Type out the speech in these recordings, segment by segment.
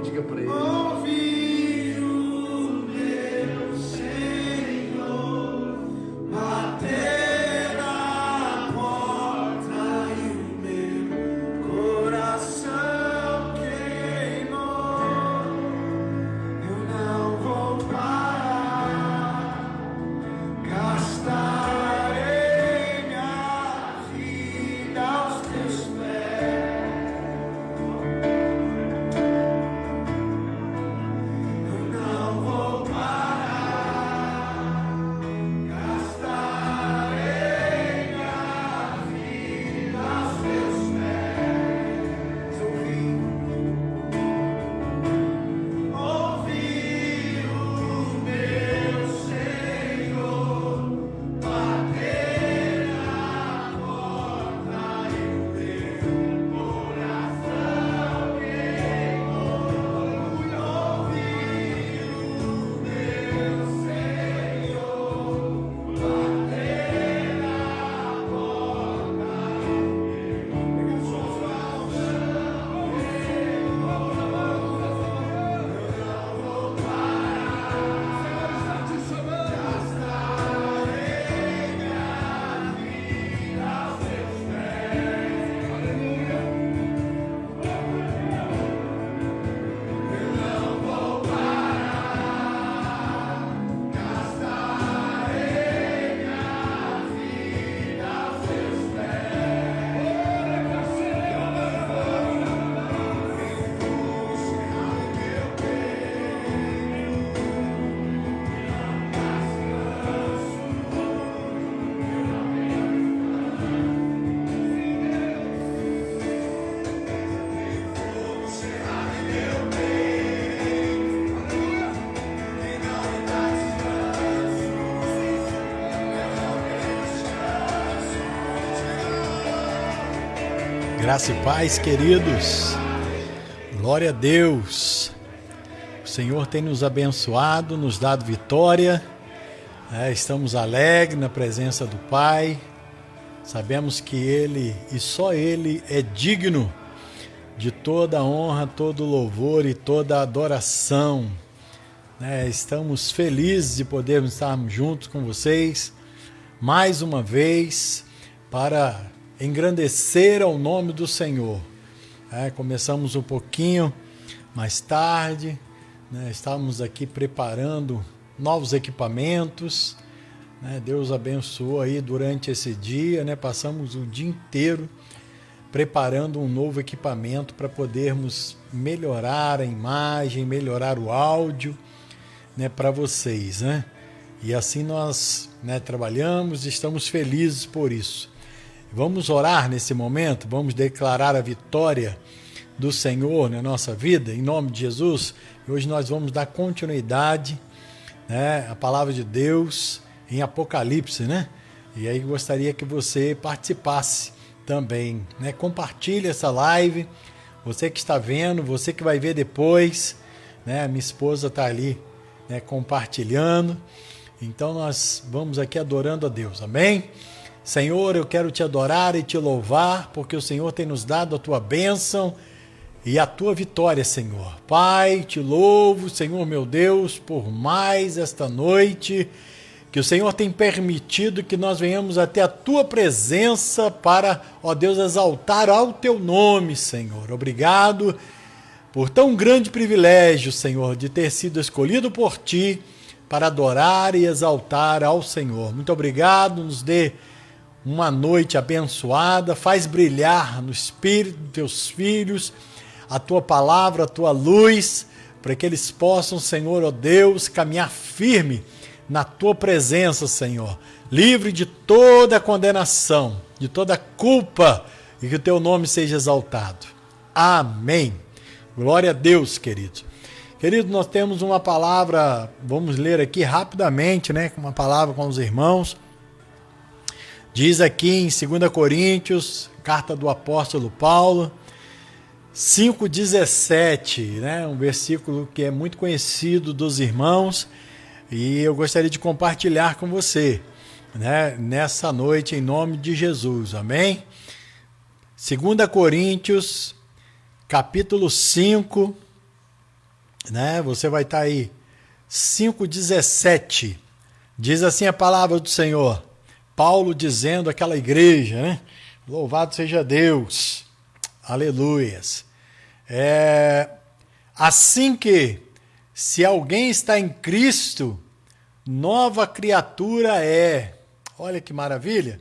Diga para ele. Ouvi o meu Senhor bater na porta e o meu coração queimou. Eu não vou parar, gastarei minha vida aos teus pés. Eu não vou parar, gastarei minha vida aos teus pés. Ouvi o meu Senhor bater na porta e o meu coração queimou. Ouvi o meu Senhor bater na porta e o meu coração Graça e paz, queridos. Glória a Deus. O Senhor tem nos abençoado, nos dado vitória. Estamos alegres na presença do Pai. Sabemos que Ele e só Ele é digno de toda a honra, todo o louvor e toda a adoração. Estamos felizes de podermos estarmos juntos com vocês mais uma vez para engrandecer ao nome do Senhor. Começamos um pouquinho mais tarde, estávamos aqui preparando novos equipamentos, Deus abençoou aí durante esse dia, passamos o dia inteiro preparando um novo equipamento para podermos melhorar a imagem, melhorar o áudio, para vocês, E assim nós trabalhamos e estamos felizes por isso. Vamos orar nesse momento, vamos declarar a vitória do Senhor na nossa vida, em nome de Jesus. E hoje nós vamos dar continuidade, à palavra de Deus em Apocalipse, E aí gostaria que você participasse também, Compartilhe essa live, você que está vendo, você que vai ver depois, Minha esposa está ali, compartilhando. Então nós vamos aqui adorando a Deus, amém? Senhor, eu quero te adorar e te louvar, porque o Senhor tem nos dado a tua bênção e a tua vitória, Senhor. Pai, te louvo, Senhor meu Deus, por mais esta noite, que o Senhor tem permitido que nós venhamos até a tua presença para, ó Deus, exaltar ao teu nome, Senhor. Obrigado por tão grande privilégio, Senhor, de ter sido escolhido por ti para adorar e exaltar ao Senhor. Muito obrigado, nos dê uma noite abençoada, faz brilhar no espírito dos teus filhos a tua palavra, a tua luz, para que eles possam, Senhor, ó Deus, caminhar firme na tua presença, Senhor, livre de toda condenação, de toda culpa, e que o teu nome seja exaltado. Amém. Glória a Deus, queridos. Queridos, nós temos uma palavra, vamos ler aqui rapidamente, uma palavra com os irmãos. Diz aqui em 2 Coríntios, carta do apóstolo Paulo, 5,17, um versículo que é muito conhecido dos irmãos, e eu gostaria de compartilhar com você, nessa noite, em nome de Jesus, amém? 2 Coríntios, capítulo 5, né? Você vai estar aí, 5:17. Diz assim a palavra do Senhor. Paulo dizendo àquela igreja, né? Louvado seja Deus. Aleluias. Assim que, se alguém está em Cristo, nova criatura é. Olha que maravilha.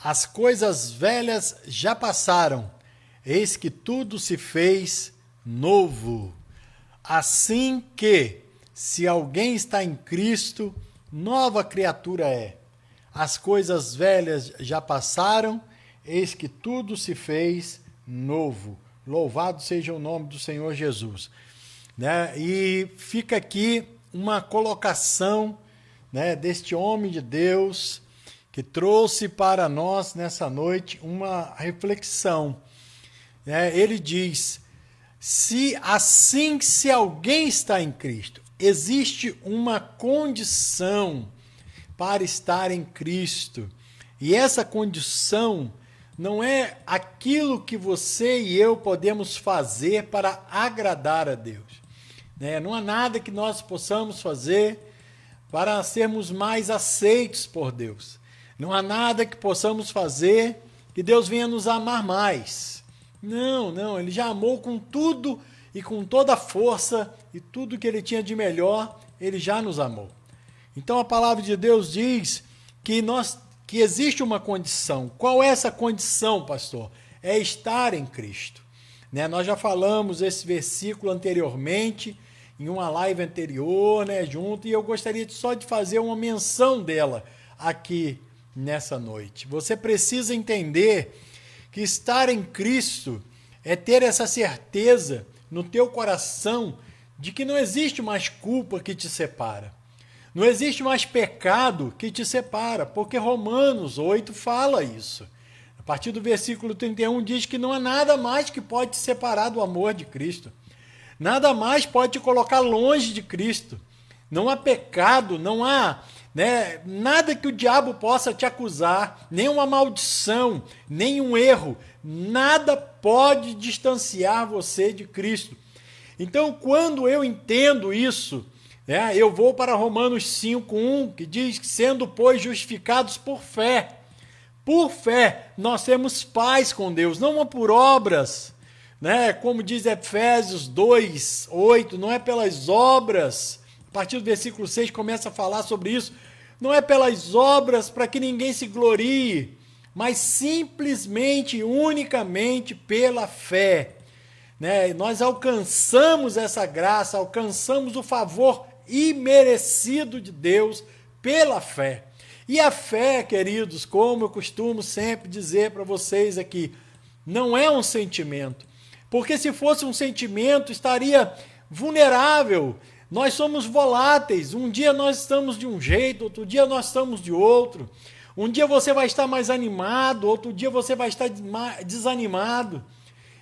As coisas velhas já passaram, eis que tudo se fez novo. Assim que, se alguém está em Cristo, nova criatura é. As coisas velhas já passaram, eis que tudo se fez novo. Louvado seja o nome do Senhor Jesus. Né? E fica aqui uma colocação, né, deste homem de Deus que trouxe para nós nessa noite uma reflexão. Ele diz: se alguém está em Cristo, existe uma condição para estar em Cristo. E essa condição não é aquilo que você e eu podemos fazer para agradar a Deus. Não há nada que nós possamos fazer para sermos mais aceitos por Deus. Não há nada que possamos fazer que Deus venha nos amar mais. Não, Ele já amou com tudo e com toda a força e tudo que Ele tinha de melhor, Ele já nos amou. Então a palavra de Deus diz que existe uma condição. Qual é essa condição, pastor? É estar em Cristo. Nós já falamos esse versículo anteriormente, em uma live anterior, junto, e eu gostaria só de fazer uma menção dela aqui nessa noite. Você precisa entender que estar em Cristo é ter essa certeza no teu coração de que não existe mais culpa que te separa. Não existe mais pecado que te separa, porque Romanos 8 fala isso. A partir do versículo 31 diz que não há nada mais que pode te separar do amor de Cristo. Nada mais pode te colocar longe de Cristo. Não há pecado, não há nada que o diabo possa te acusar, nem uma maldição, nem um erro. Nada pode distanciar você de Cristo. Então, quando eu entendo isso, eu vou para Romanos 5:1, que diz que sendo, pois, justificados por fé, nós temos paz com Deus, não por obras, como diz Efésios 2:8, não é pelas obras. A partir do versículo 6 começa a falar sobre isso. Não é pelas obras para que ninguém se glorie, mas simplesmente e unicamente pela fé. Nós alcançamos essa graça, alcançamos o favor imerecido de Deus pela fé. E a fé, queridos, como eu costumo sempre dizer para vocês aqui, não é um sentimento. Porque se fosse um sentimento, estaria vulnerável. Nós somos voláteis. Um dia nós estamos de um jeito, outro dia nós estamos de outro. Um dia você vai estar mais animado, outro dia você vai estar desanimado.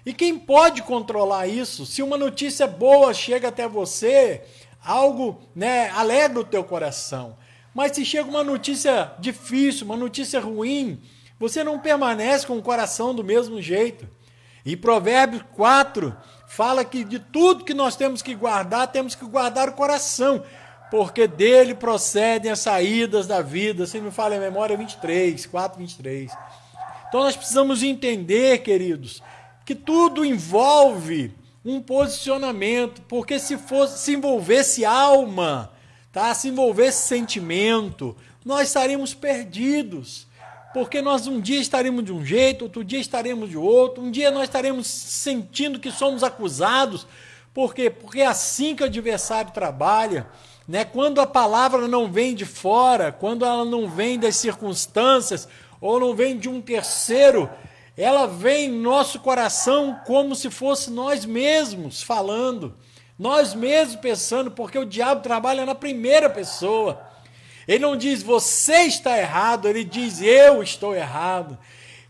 E quem pode controlar isso? Se uma notícia boa chega até você, algo alegra o teu coração. Mas se chega uma notícia difícil, uma notícia ruim, você não permanece com o coração do mesmo jeito. E Provérbios 4 fala que de tudo que nós temos que guardar o coração, porque dele procedem as saídas da vida. Se me falha a memória, 4:23. Então nós precisamos entender, queridos, que tudo envolve um posicionamento, porque se envolvesse alma, se envolvesse sentimento, nós estaríamos perdidos. Porque nós um dia estaremos de um jeito, outro dia estaremos de outro, um dia nós estaremos sentindo que somos acusados. Por quê? Porque é assim que o adversário trabalha. Quando a palavra não vem de fora, quando ela não vem das circunstâncias, ou não vem de um terceiro, ela vem em nosso coração como se fosse nós mesmos falando, nós mesmos pensando, porque o diabo trabalha na primeira pessoa. Ele não diz, você está errado, ele diz, eu estou errado.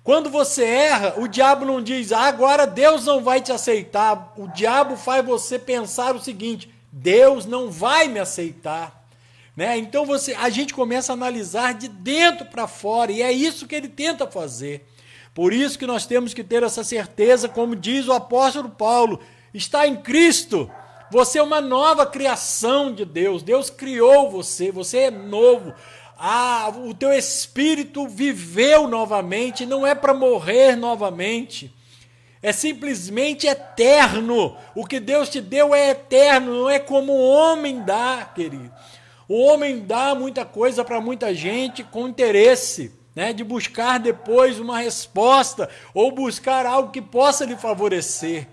Quando você erra, o diabo não diz, agora Deus não vai te aceitar. O diabo faz você pensar o seguinte, Deus não vai me aceitar. Então a gente começa a analisar de dentro para fora, e é isso que ele tenta fazer. Por isso que nós temos que ter essa certeza, como diz o apóstolo Paulo, está em Cristo, Você é uma nova criação de Deus. Deus criou você, você é novo. O teu espírito viveu novamente, não é para morrer novamente. É simplesmente eterno. O que Deus te deu é eterno, não é como o homem dá, querido. O homem dá muita coisa para muita gente com interesse, né, de buscar depois uma resposta ou buscar algo que possa lhe favorecer.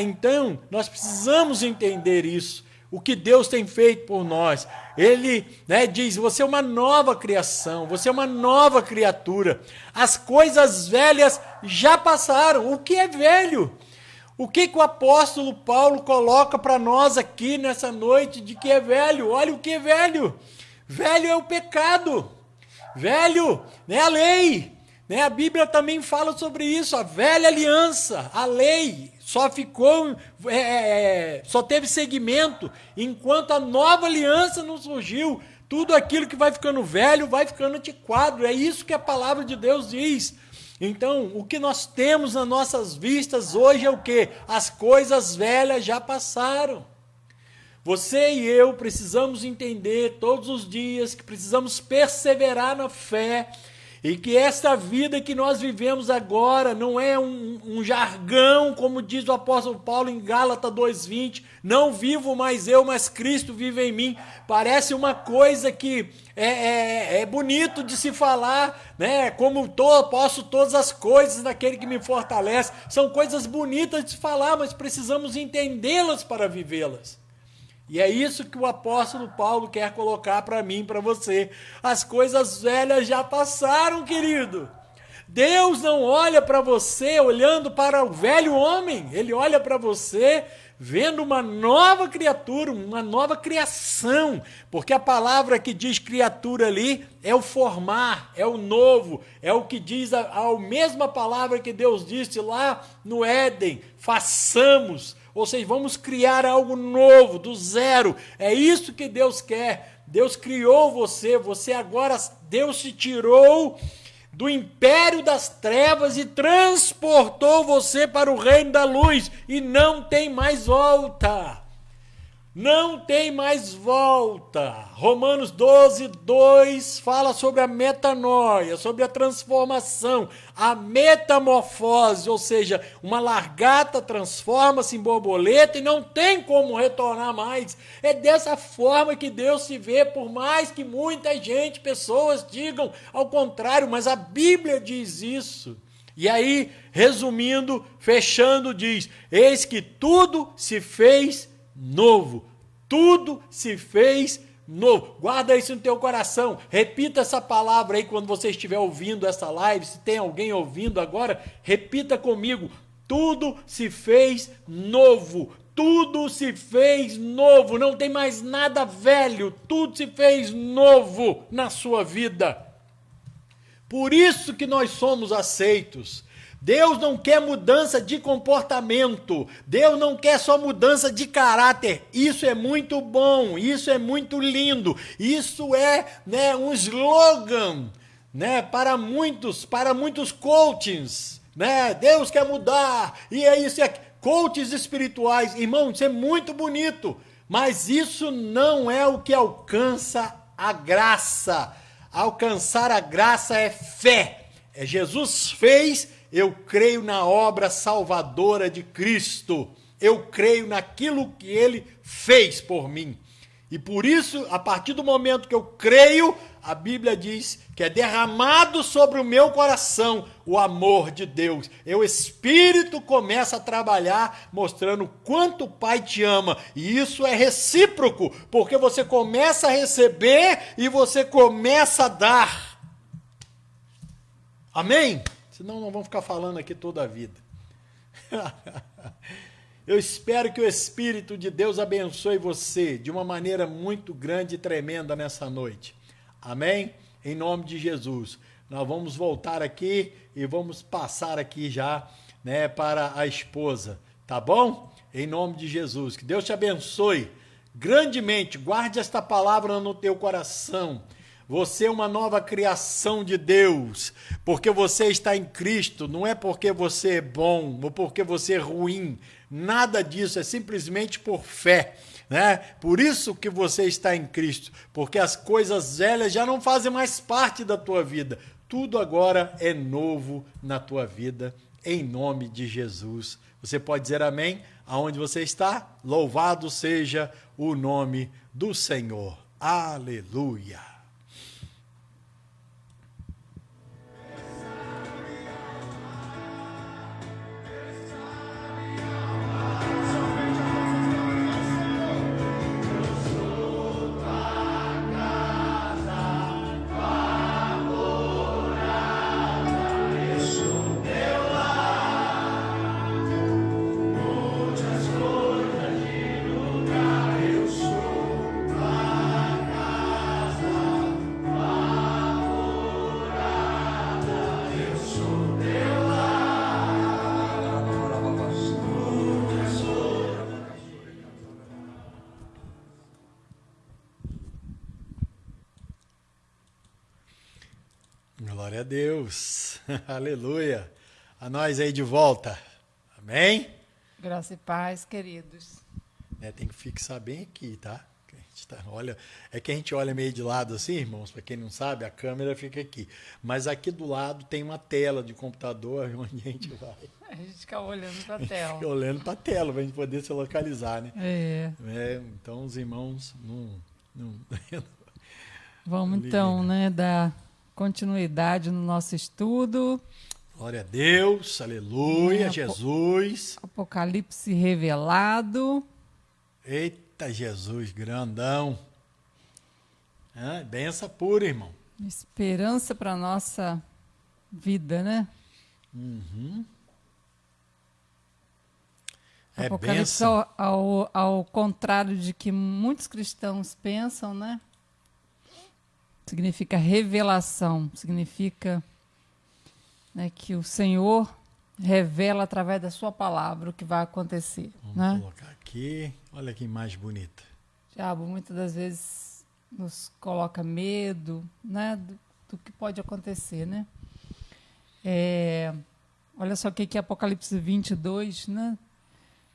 Então, nós precisamos entender isso, o que Deus tem feito por nós. Ele, né, diz, você é uma nova criação, você é uma nova criatura. As coisas velhas já passaram. O que é velho? O que o apóstolo Paulo coloca para nós aqui nessa noite de que é velho? Olha o que é velho. Velho é o pecado. Velho é a lei. Né? A Bíblia também fala sobre isso, a velha aliança, a lei. Só teve seguimento enquanto a nova aliança não surgiu. Tudo aquilo que vai ficando velho vai ficando antiquado. É isso que a palavra de Deus diz. Então, o que nós temos nas nossas vistas hoje é o quê? As coisas velhas já passaram. Você e eu precisamos entender todos os dias que precisamos perseverar na fé. E que esta vida que nós vivemos agora não é um jargão, como diz o apóstolo Paulo em Gálatas 2:20, não vivo mais eu, mas Cristo vive em mim. Parece uma coisa que é bonito de se falar, né? Como posso todas as coisas naquele que me fortalece. São coisas bonitas de se falar, mas precisamos entendê-las para vivê-las. E é isso que o apóstolo Paulo quer colocar para mim, para você. As coisas velhas já passaram, querido. Deus não olha para você olhando para o velho homem. Ele olha para você vendo uma nova criatura, uma nova criação. Porque a palavra que diz criatura ali é o formar, é o novo. É o que diz a mesma palavra que Deus disse lá no Éden. Façamos. Ou seja, vamos criar algo novo, do zero. É isso que Deus quer. Deus criou você. Você agora, Deus te tirou do império das trevas e transportou você para o reino da luz. E não tem mais volta. Não tem mais volta. Romanos 12:2 fala sobre a metanoia, sobre a transformação, a metamorfose, ou seja, uma largata transforma-se em borboleta e não tem como retornar mais. É dessa forma que Deus se vê, por mais que muita gente, pessoas digam ao contrário, mas a Bíblia diz isso. E aí, resumindo, fechando, diz, eis que tudo se fez novo. Tudo se fez novo. Guarda isso no teu coração. Repita essa palavra aí quando você estiver ouvindo essa live. Se tem alguém ouvindo agora, repita comigo. Tudo se fez novo. Tudo se fez novo. Não tem mais nada velho. Tudo se fez novo na sua vida. Por isso que nós somos aceitos. Deus não quer mudança de comportamento, Deus não quer só mudança de caráter. Isso é muito bom, isso é muito lindo, isso é, né, um slogan, né, para muitos coachings, né? Deus quer mudar, e é isso, coaches espirituais. Irmão, isso é muito bonito, mas isso não é o que alcança a graça. Alcançar a graça é fé. Jesus fez. Eu creio na obra salvadora de Cristo. Eu creio naquilo que Ele fez por mim. E por isso, a partir do momento que eu creio, a Bíblia diz que é derramado sobre o meu coração o amor de Deus. E o Espírito começa a trabalhar, mostrando o quanto o Pai te ama. E isso é recíproco, porque você começa a receber e você começa a dar. Amém? Senão não vamos ficar falando aqui toda a vida. Eu espero que o Espírito de Deus abençoe você de uma maneira muito grande e tremenda nessa noite. Amém? Em nome de Jesus. Nós vamos voltar aqui e vamos passar aqui já, né, para a esposa. Tá bom? Em nome de Jesus. Que Deus te abençoe grandemente. Guarde esta palavra no teu coração. Você é uma nova criação de Deus, porque você está em Cristo, não é porque você é bom ou porque você é ruim, nada disso, é simplesmente por fé, né? Por isso que você está em Cristo, porque as coisas velhas já não fazem mais parte da tua vida, tudo agora é novo na tua vida, em nome de Jesus. Você pode dizer amém? Aonde você está? Louvado seja o nome do Senhor. Aleluia! Glória a Deus, aleluia, a nós aí de volta, amém? Graça e paz, queridos. Tem que fixar bem aqui, tá? Que a gente olha, é que a gente olha meio de lado assim, irmãos, para quem não sabe, a câmera fica aqui, mas aqui do lado tem uma tela de computador onde a gente vai. A gente fica olhando para a tela. Fica olhando para a tela, para a gente poder se localizar, né? Então os irmãos não Vamos então, né, dar continuidade no nosso estudo. Glória a Deus, aleluia, Jesus. Apocalipse revelado. Eita, Jesus, grandão. Benção pura, irmão. Esperança para a nossa vida, né? Apocalipse, ao contrário de que muitos cristãos pensam, né? Significa revelação, significa, né, que o Senhor revela através da sua palavra o que vai acontecer. Vamos colocar aqui, olha que imagem bonita. O diabo muitas das vezes nos coloca medo, né, do que pode acontecer, né? Olha só o que Apocalipse 22, né,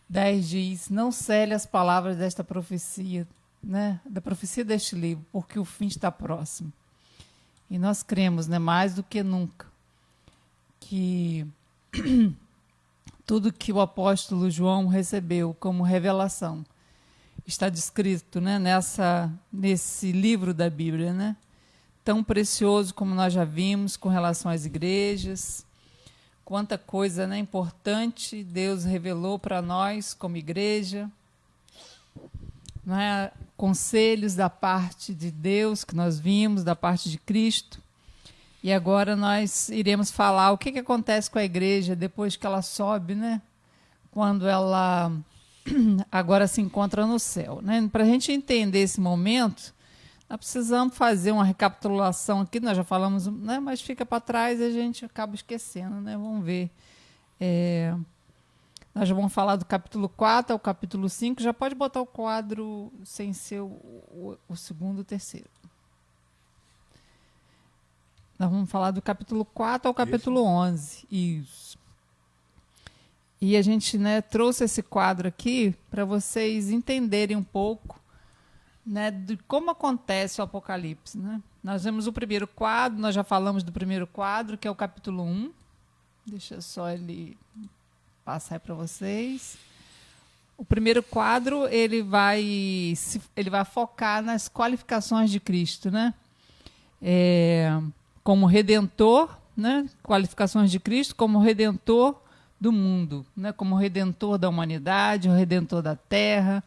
10 diz: não cele as palavras desta profecia, né, da profecia deste livro, porque o fim está próximo. E nós cremos, né, mais do que nunca, que tudo que o apóstolo João recebeu como revelação está descrito, né, nesse livro da Bíblia, né, tão precioso como nós já vimos com relação às igrejas. Quanta coisa, né, importante Deus revelou para nós como igreja, não é? Conselhos da parte de Deus que nós vimos, da parte de Cristo. E agora nós iremos falar o que acontece com a igreja depois que ela sobe, né? Quando ela agora se encontra no céu, né? Para a gente entender esse momento, nós precisamos fazer uma recapitulação aqui. Nós já falamos, né? Mas fica para trás e a gente acaba esquecendo, né? Vamos ver. Nós já vamos falar do capítulo 4 ao capítulo 5. Já pode botar o quadro sem ser o segundo ou terceiro. Nós vamos falar do capítulo 4 ao capítulo 11. Isso. E a gente, né, trouxe esse quadro aqui para vocês entenderem um pouco, né, de como acontece o Apocalipse, né? Nós vemos o primeiro quadro, nós já falamos do primeiro quadro, que é o capítulo 1. Deixa só ele passar para vocês. O primeiro quadro, ele vai focar nas qualificações de Cristo, né? Como Redentor, né? Qualificações de Cristo como Redentor do mundo, né? Como Redentor da humanidade, o Redentor da terra,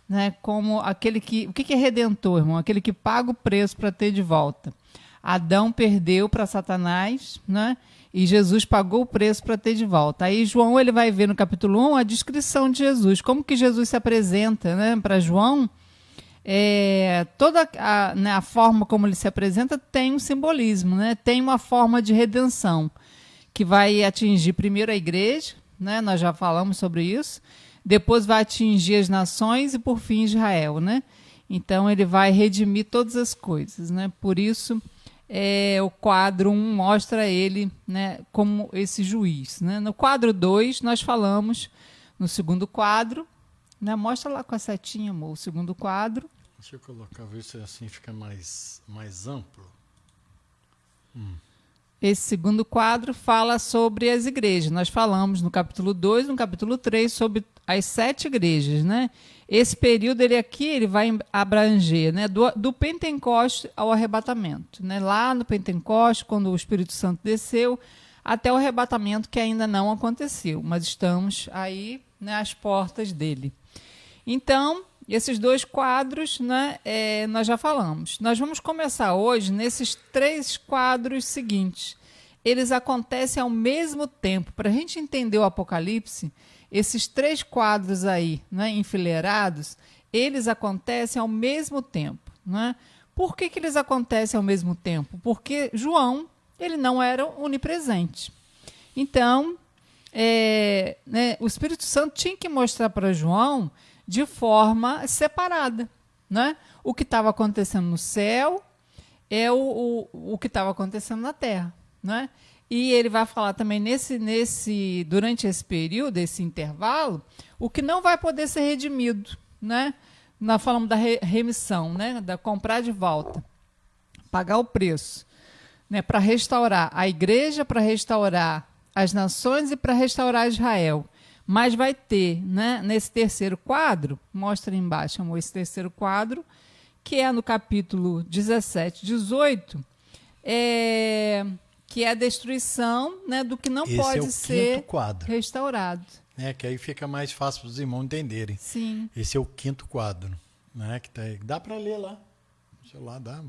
né? Como aquele que... O que é Redentor, irmão? Aquele que paga o preço para ter de volta. Adão perdeu para Satanás, né? E Jesus pagou o preço para ter de volta. Aí João, ele vai ver no capítulo 1 a descrição de Jesus, como que Jesus se apresenta, né? Para João, toda a forma como ele se apresenta tem um simbolismo, né? Tem uma forma de redenção que vai atingir primeiro a igreja, né? Nós já falamos sobre isso, depois vai atingir as nações e por fim Israel, né? Então ele vai redimir todas as coisas, né? Por isso o quadro 1 mostra ele, né, como esse juiz, né? No quadro 2 nós falamos, no segundo quadro, né? Mostra lá com a setinha, amor, o segundo quadro. Deixa eu colocar, ver se assim fica mais amplo. Esse segundo quadro fala sobre as igrejas. Nós falamos no capítulo 2, no capítulo 3, sobre as 7 igrejas, né? Esse período ele vai abranger, né, do Pentecoste ao arrebatamento, né? Lá no Pentecoste, quando o Espírito Santo desceu, até o arrebatamento, que ainda não aconteceu, mas estamos aí, né, às portas dele. Então, esses 2 quadros, né, nós já falamos. Nós vamos começar hoje nesses 3 quadros seguintes. Eles acontecem ao mesmo tempo. Para a gente entender o Apocalipse, esses 3 quadros aí, né, enfileirados, eles acontecem ao mesmo tempo. Né? Por que eles acontecem ao mesmo tempo? Porque João ele não era onipresente. Então, né, o Espírito Santo tinha que mostrar para João de forma separada, né? O que estava acontecendo no céu é o que estava acontecendo na terra, né? E ele vai falar também durante esse período, esse intervalo, o que não vai poder ser redimido, né? Nós falamos da remissão, né? Da comprar de volta, pagar o preço, né? Para restaurar a igreja, para restaurar as nações e para restaurar Israel. Mas vai ter, né, nesse terceiro quadro, mostra aí embaixo, amor, esse terceiro quadro, que é no capítulo 17, 18, que é a destruição, né, do que não pode ser restaurado. Que aí fica mais fácil para os irmãos entenderem. Sim. Esse é o 5º quadro. Né, que tá aí. Dá para ler lá. No celular dá.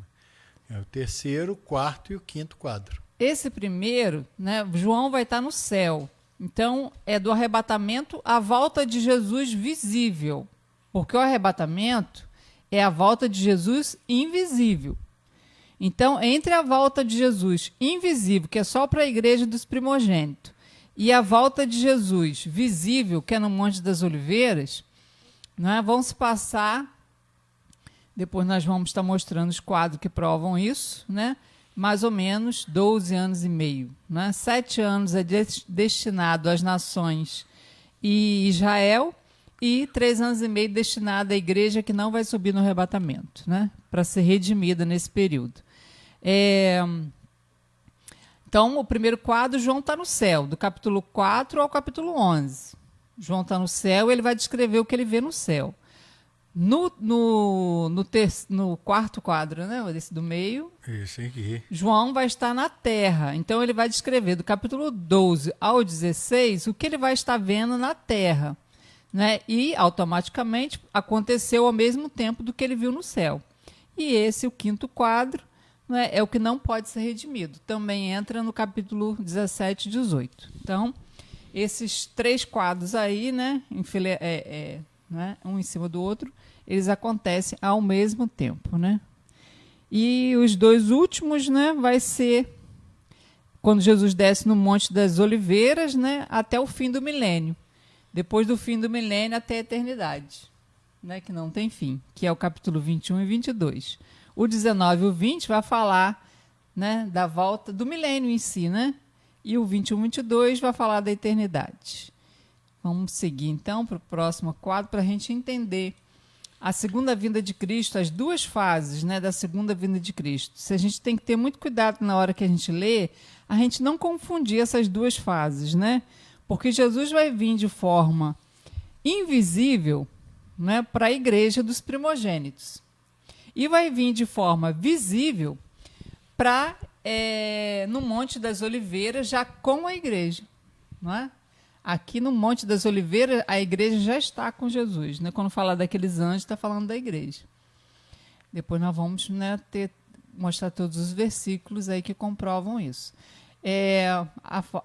É o 3º, 4º e o 5º quadro. Esse primeiro, né, João vai estar no céu. Então, é do arrebatamento à volta de Jesus visível. Porque o arrebatamento é a volta de Jesus invisível. Então, entre a volta de Jesus invisível, que é só para a igreja dos primogênitos, e a volta de Jesus visível, que é no Monte das Oliveiras, né, vão se passar, depois nós vamos estar mostrando os quadros que provam isso, né? Mais ou menos 12 anos e meio. Né? 7 anos é destinado às nações e Israel, e 3 anos e meio destinado à igreja que não vai subir no arrebatamento, né? Para ser redimida nesse período. Então, o primeiro quadro, João está no céu, do capítulo 4 ao capítulo 11. João está no céu, ele vai descrever o que ele vê no céu. No 4º quadro, né, esse do meio, esse aqui, João vai estar na terra. Então, ele vai descrever do capítulo 12 ao 16 o que ele vai estar vendo na terra. Né? E, automaticamente, aconteceu ao mesmo tempo do que ele viu no céu. E esse, o 5º quadro, né, é o que não pode ser redimido. Também entra no capítulo 17 e 18. Então, esses 3 quadros aí, né, né, um em cima do outro, eles acontecem ao mesmo tempo, né? E os 2 últimos, né, vai ser quando Jesus desce no Monte das Oliveiras, né, até o fim do milênio. Depois do fim do milênio até a eternidade, né, que não tem fim, que é o capítulo 21 e 22. O 19 e o 20 vai falar, né, da volta do milênio em si, né? E o 21 e 22 vai falar da eternidade. Vamos seguir, então, para o próximo quadro, para a gente entender a segunda vinda de Cristo, as 2 fases, né, da segunda vinda de Cristo. A gente tem que ter muito cuidado na hora que a gente lê, a gente não confundir essas 2 fases, né? Porque Jesus vai vir de forma invisível, né, para a igreja dos primogênitos. E vai vir de forma visível para no Monte das Oliveiras, já com a igreja, não é? Aqui no Monte das Oliveiras, a igreja já está com Jesus. Né? Quando fala daqueles anjos, está falando da igreja. Depois nós vamos, né, mostrar todos os versículos aí que comprovam isso.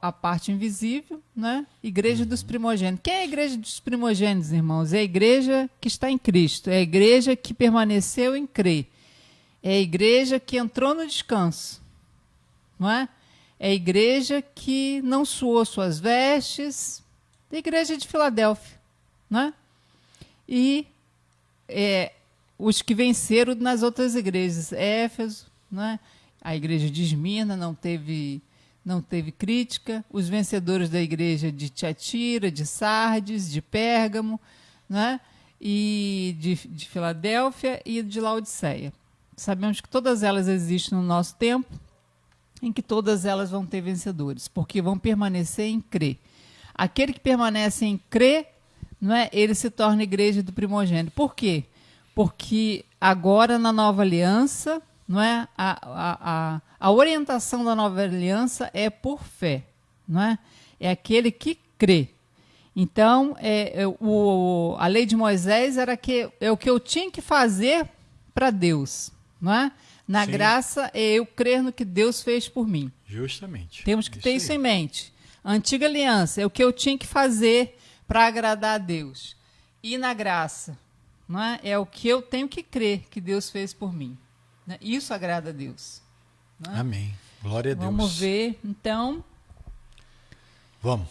A parte invisível, né? Igreja dos primogênitos. Quem é a igreja dos primogênitos, irmãos? É a igreja que está em Cristo. É a igreja que permaneceu em crer. É a igreja que entrou no descanso. Não é? É a igreja que não suou suas vestes, a igreja de Filadélfia. Né? E os que venceram nas outras igrejas. Éfeso, né? A igreja de Esmirna não teve crítica. Os vencedores da igreja de Tiatira, de Sardes, de Pérgamo, né? E de Filadélfia e de Laodiceia. Sabemos que todas elas existem no nosso tempo, em que todas elas vão ter vencedores, porque vão permanecer em crer. Aquele que permanece em crer, não é, ele se torna igreja do primogênito. Por quê? Porque agora na nova aliança, não é, a orientação da nova aliança é por fé, não é? É aquele que crê. Então, a lei de Moisés era o que eu tinha que fazer para Deus, não é? Na Sim. graça é eu crer no que Deus fez por mim. Justamente. Temos que ter isso aí. em mente. A antiga aliança é o que eu tinha que fazer para agradar a Deus. E na graça, não é? É o que eu tenho que crer que Deus fez por mim. Né? Isso agrada a Deus. Não é? Amém. Glória a Deus. Vamos ver, então. Vamos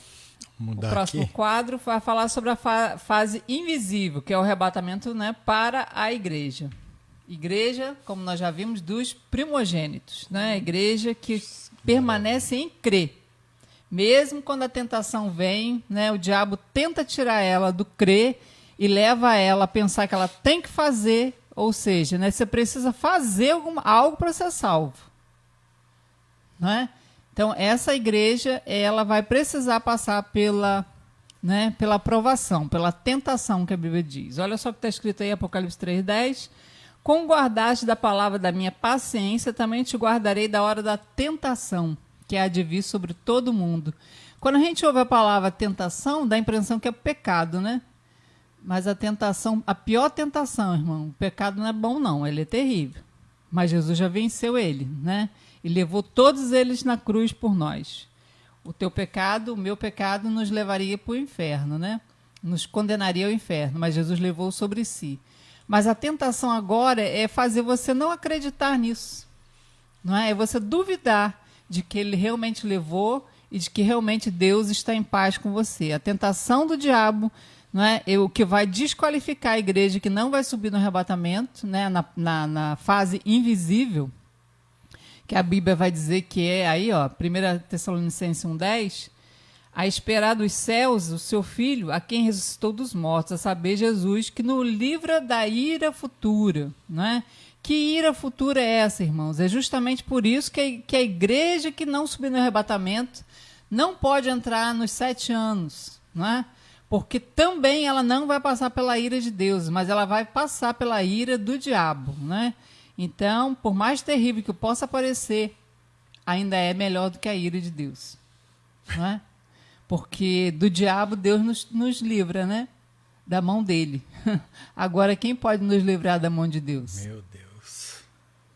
O mudar próximo aqui. quadro vai falar sobre a fase invisível, que é o arrebatamento, né, para a igreja. Igreja, como nós já vimos, dos primogênitos. Né? A igreja que permanece em crer. Mesmo quando a tentação vem, né, o diabo tenta tirar ela do crer e leva ela a pensar que ela tem que fazer, ou seja, né, você precisa fazer algo para ser salvo. Não é? Então, essa igreja, ela vai precisar passar pela aprovação, pela tentação que a Bíblia diz. Olha só o que está escrito aí, Apocalipse 3:10. Com guardaste da palavra da minha paciência, também te guardarei da hora da tentação, que há de vir sobre todo mundo. Quando a gente ouve a palavra tentação, dá a impressão que é pecado, né? Mas a tentação, a pior tentação, irmão, o pecado não é bom não, ele é terrível. Mas Jesus já venceu ele, né? E levou todos eles na cruz por nós. O teu pecado, o meu pecado nos levaria para o inferno, né? Nos condenaria ao inferno, mas Jesus levou sobre si. Mas a tentação agora é fazer você não acreditar nisso. Não é? É você duvidar de que ele realmente levou e de que realmente Deus está em paz com você. A tentação do diabo, não é? O que vai desqualificar a igreja que não vai subir no arrebatamento, né? na fase invisível, que a Bíblia vai dizer que é aí, ó, 1 Tessalonicenses 1:10, a esperar dos céus o seu Filho, a quem ressuscitou dos mortos, a saber, Jesus, que nos livra da ira futura. Não é? Que ira futura é essa, irmãos? É justamente por isso que a igreja que não subir no arrebatamento não pode entrar nos 7 anos, não é? Porque também ela não vai passar pela ira de Deus, mas ela vai passar pela ira do diabo, né? Então, por mais terrível que possa parecer, ainda é melhor do que a ira de Deus, não é? Porque do diabo Deus nos livra, né? Da mão dele. Agora, quem pode nos livrar da mão de Deus? Meu Deus.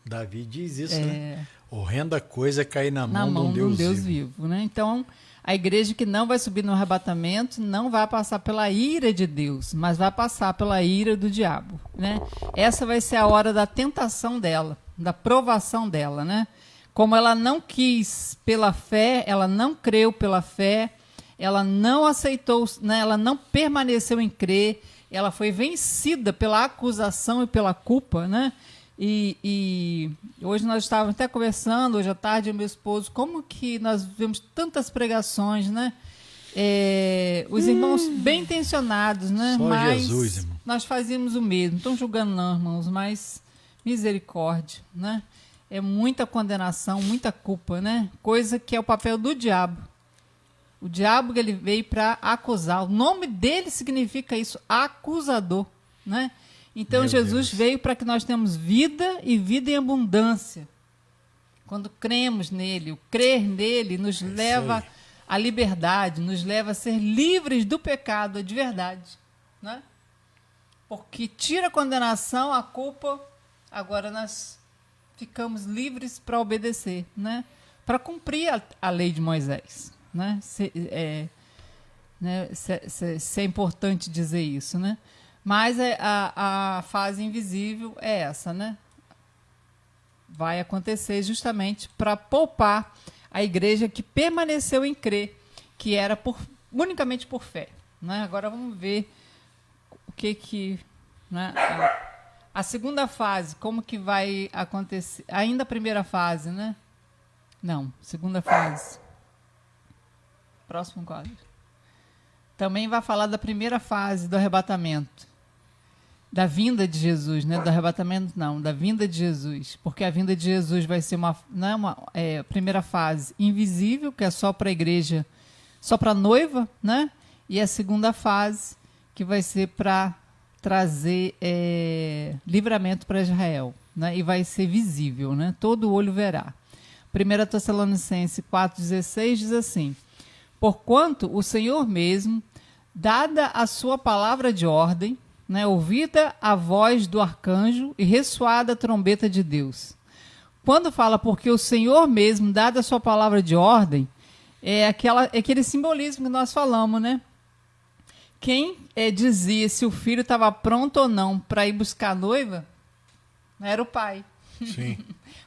Davi diz isso, né? Horrenda coisa é cair na mão de um Deus vivo, né? Então, a igreja que não vai subir no arrebatamento não vai passar pela ira de Deus, mas vai passar pela ira do diabo, né? Essa vai ser a hora da tentação dela, da provação dela, né? Como ela não quis pela fé, ela não creu pela fé, ela não aceitou, né? Ela não permaneceu em crer, ela foi vencida pela acusação e pela culpa, né? E hoje nós estávamos até conversando, hoje à tarde, meu esposo, como que nós vemos tantas pregações, né? Os irmãos bem intencionados, né? Só mas Jesus, irmão. Nós fazíamos o mesmo. Não estão julgando não, irmãos, mas misericórdia, né? É muita condenação, muita culpa, né? Coisa que é o papel do diabo. O diabo, ele veio para acusar. O nome dele significa isso, acusador, né? Então, Jesus veio para que nós tenhamos vida e vida em abundância. Quando cremos nele, o crer nele nos leva à liberdade, nos leva a ser livres do pecado de verdade, né? Porque tira a condenação, a culpa, agora nós ficamos livres para obedecer, né? Para cumprir a lei de Moisés, né? Se é importante dizer isso, né? Mas a fase invisível é essa, né? Vai acontecer justamente para poupar a igreja que permaneceu em crer, que era unicamente por fé, né? Agora vamos ver o que né, A segunda fase, como que vai acontecer? Ainda a primeira fase, né? Não, segunda fase. Próximo quadro. Também vai falar da primeira fase do arrebatamento. Da vinda de Jesus, né? Do arrebatamento não, da vinda de Jesus. Porque a vinda de Jesus vai ser uma primeira fase invisível, que é só para a igreja, só para a noiva, né? E a segunda fase, que vai ser para trazer livramento para Israel, né? E vai ser visível, né? Todo olho verá. 1 Tessalonicenses 4,16 diz assim: porquanto o Senhor mesmo, dada a sua palavra de ordem, né, ouvida a voz do arcanjo e ressoada a trombeta de Deus. Quando fala porque o Senhor mesmo, dada a sua palavra de ordem, é aquele simbolismo que nós falamos, né? Quem dizia se o filho estava pronto ou não para ir buscar a noiva era o pai. Sim.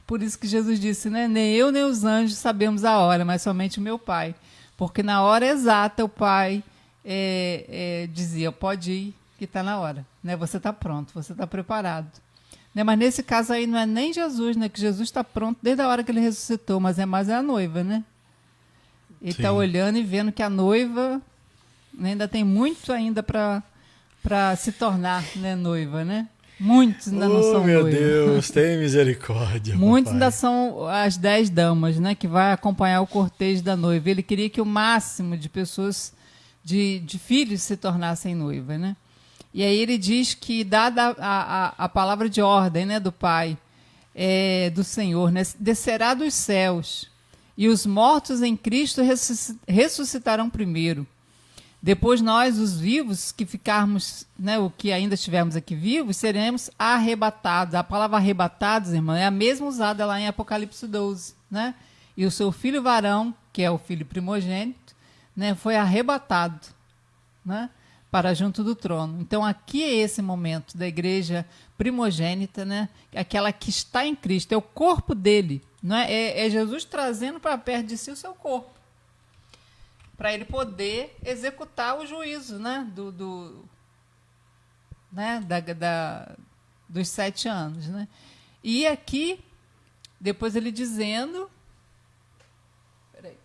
Por isso que Jesus disse, né? Nem eu nem os anjos sabemos a hora, mas somente o meu pai. Porque na hora exata o pai dizia, pode ir, que está na hora, né? Você está pronto, você está preparado, né? Mas nesse caso aí não é nem Jesus, né? Que Jesus está pronto desde a hora que ele ressuscitou, mas é mais a noiva, né? Ele está olhando e vendo que a noiva, né, ainda tem muito ainda para se tornar, né, noiva, né? Muitos ainda não são meu noivos. Deus, tem misericórdia. Muitos papai. ainda são as 10 damas, né? Que vai acompanhar o cortejo da noiva. Ele queria que o máximo de pessoas, de filhos, se tornassem noiva, né? E aí ele diz que, dada a palavra de ordem, né, do Pai, do Senhor, né, descerá dos céus, e os mortos em Cristo ressuscitarão primeiro. Depois nós, os vivos, que ficarmos, né, o que ainda estivermos aqui vivos, seremos arrebatados. A palavra arrebatados, irmão, é a mesma usada lá em Apocalipse 12. Né? E o seu filho varão, que é o filho primogênito, né, foi arrebatado, né, para junto do trono. Então aqui é esse momento da igreja primogênita, né, aquela que está em Cristo, é o corpo dele, não é Jesus trazendo para perto de si o seu corpo, para ele poder executar o juízo, né, dos 7 anos, né. E aqui depois ele dizendo, peraí.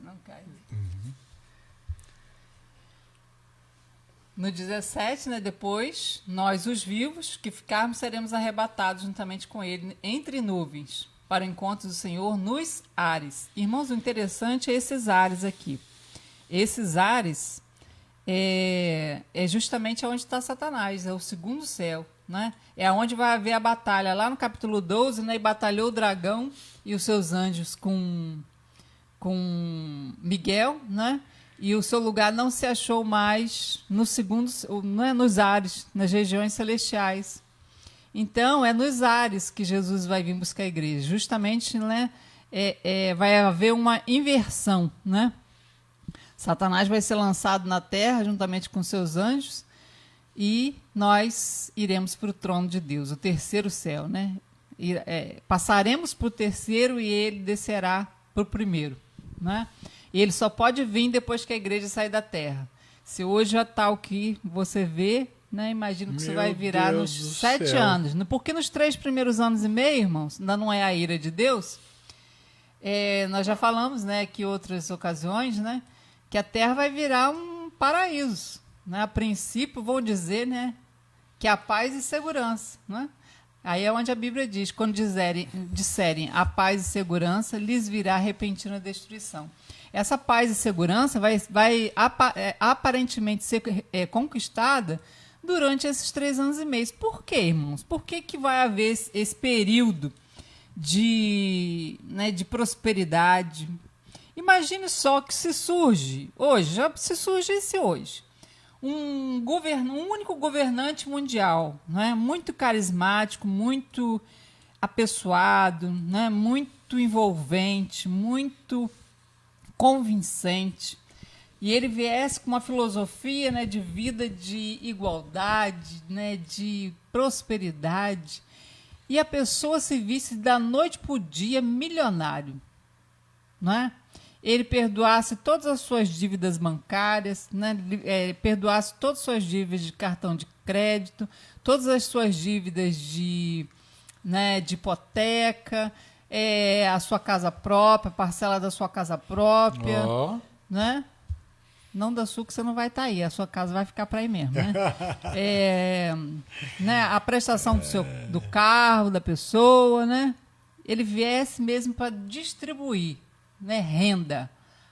Não cai. No 17, né, depois, nós, os vivos, que ficarmos, seremos arrebatados juntamente com ele entre nuvens, para o encontro do Senhor nos ares. Irmãos, o interessante é esses ares aqui. Esses ares é justamente onde está Satanás, é o segundo céu, né? É onde vai haver a batalha. Lá no capítulo 12, né, e batalhou o dragão e os seus anjos com Miguel, né? E o seu lugar não se achou mais no segundo, não é nos ares, nas regiões celestiais. Então, é nos ares que Jesus vai vir buscar a igreja. Justamente, né, vai haver uma inversão, né? Satanás vai ser lançado na terra juntamente com seus anjos e nós iremos para o trono de Deus, o terceiro céu, né? Passaremos para o terceiro e ele descerá para o primeiro, né? E ele só pode vir depois que a igreja sair da terra. Se hoje já está o que você vê, né, imagino que isso vai virar nos 7 anos. Porque nos 3 primeiros anos e meio, irmãos, ainda não é a ira de Deus. Nós já falamos, né, que outras ocasiões, né, que a terra vai virar um paraíso. Né? A princípio, vão dizer, né, que há paz e segurança. Né? Aí é onde a Bíblia diz, quando disserem a paz e segurança, lhes virá repentina destruição. Essa paz e segurança vai aparentemente ser conquistada durante esses 3 anos e meio. Por quê, irmãos? Por que vai haver esse período de prosperidade? Imagine só que se surge hoje, um único governante mundial, né, muito carismático, muito apessoado, né, muito envolvente, muito convincente, e ele viesse com uma filosofia, né, de vida de igualdade, né, de prosperidade, e a pessoa se visse da noite para o dia milionário, não é? ele perdoasse todas as suas dívidas bancárias, né? Perdoasse todas as suas dívidas de cartão de crédito, todas as suas dívidas de hipoteca, a sua casa própria, parcela da sua casa própria, né? Não da sua, que você não vai estar aí, a sua casa vai ficar para aí mesmo, né? A prestação do carro, da pessoa, né? Ele viesse mesmo para distribuir, né, renda.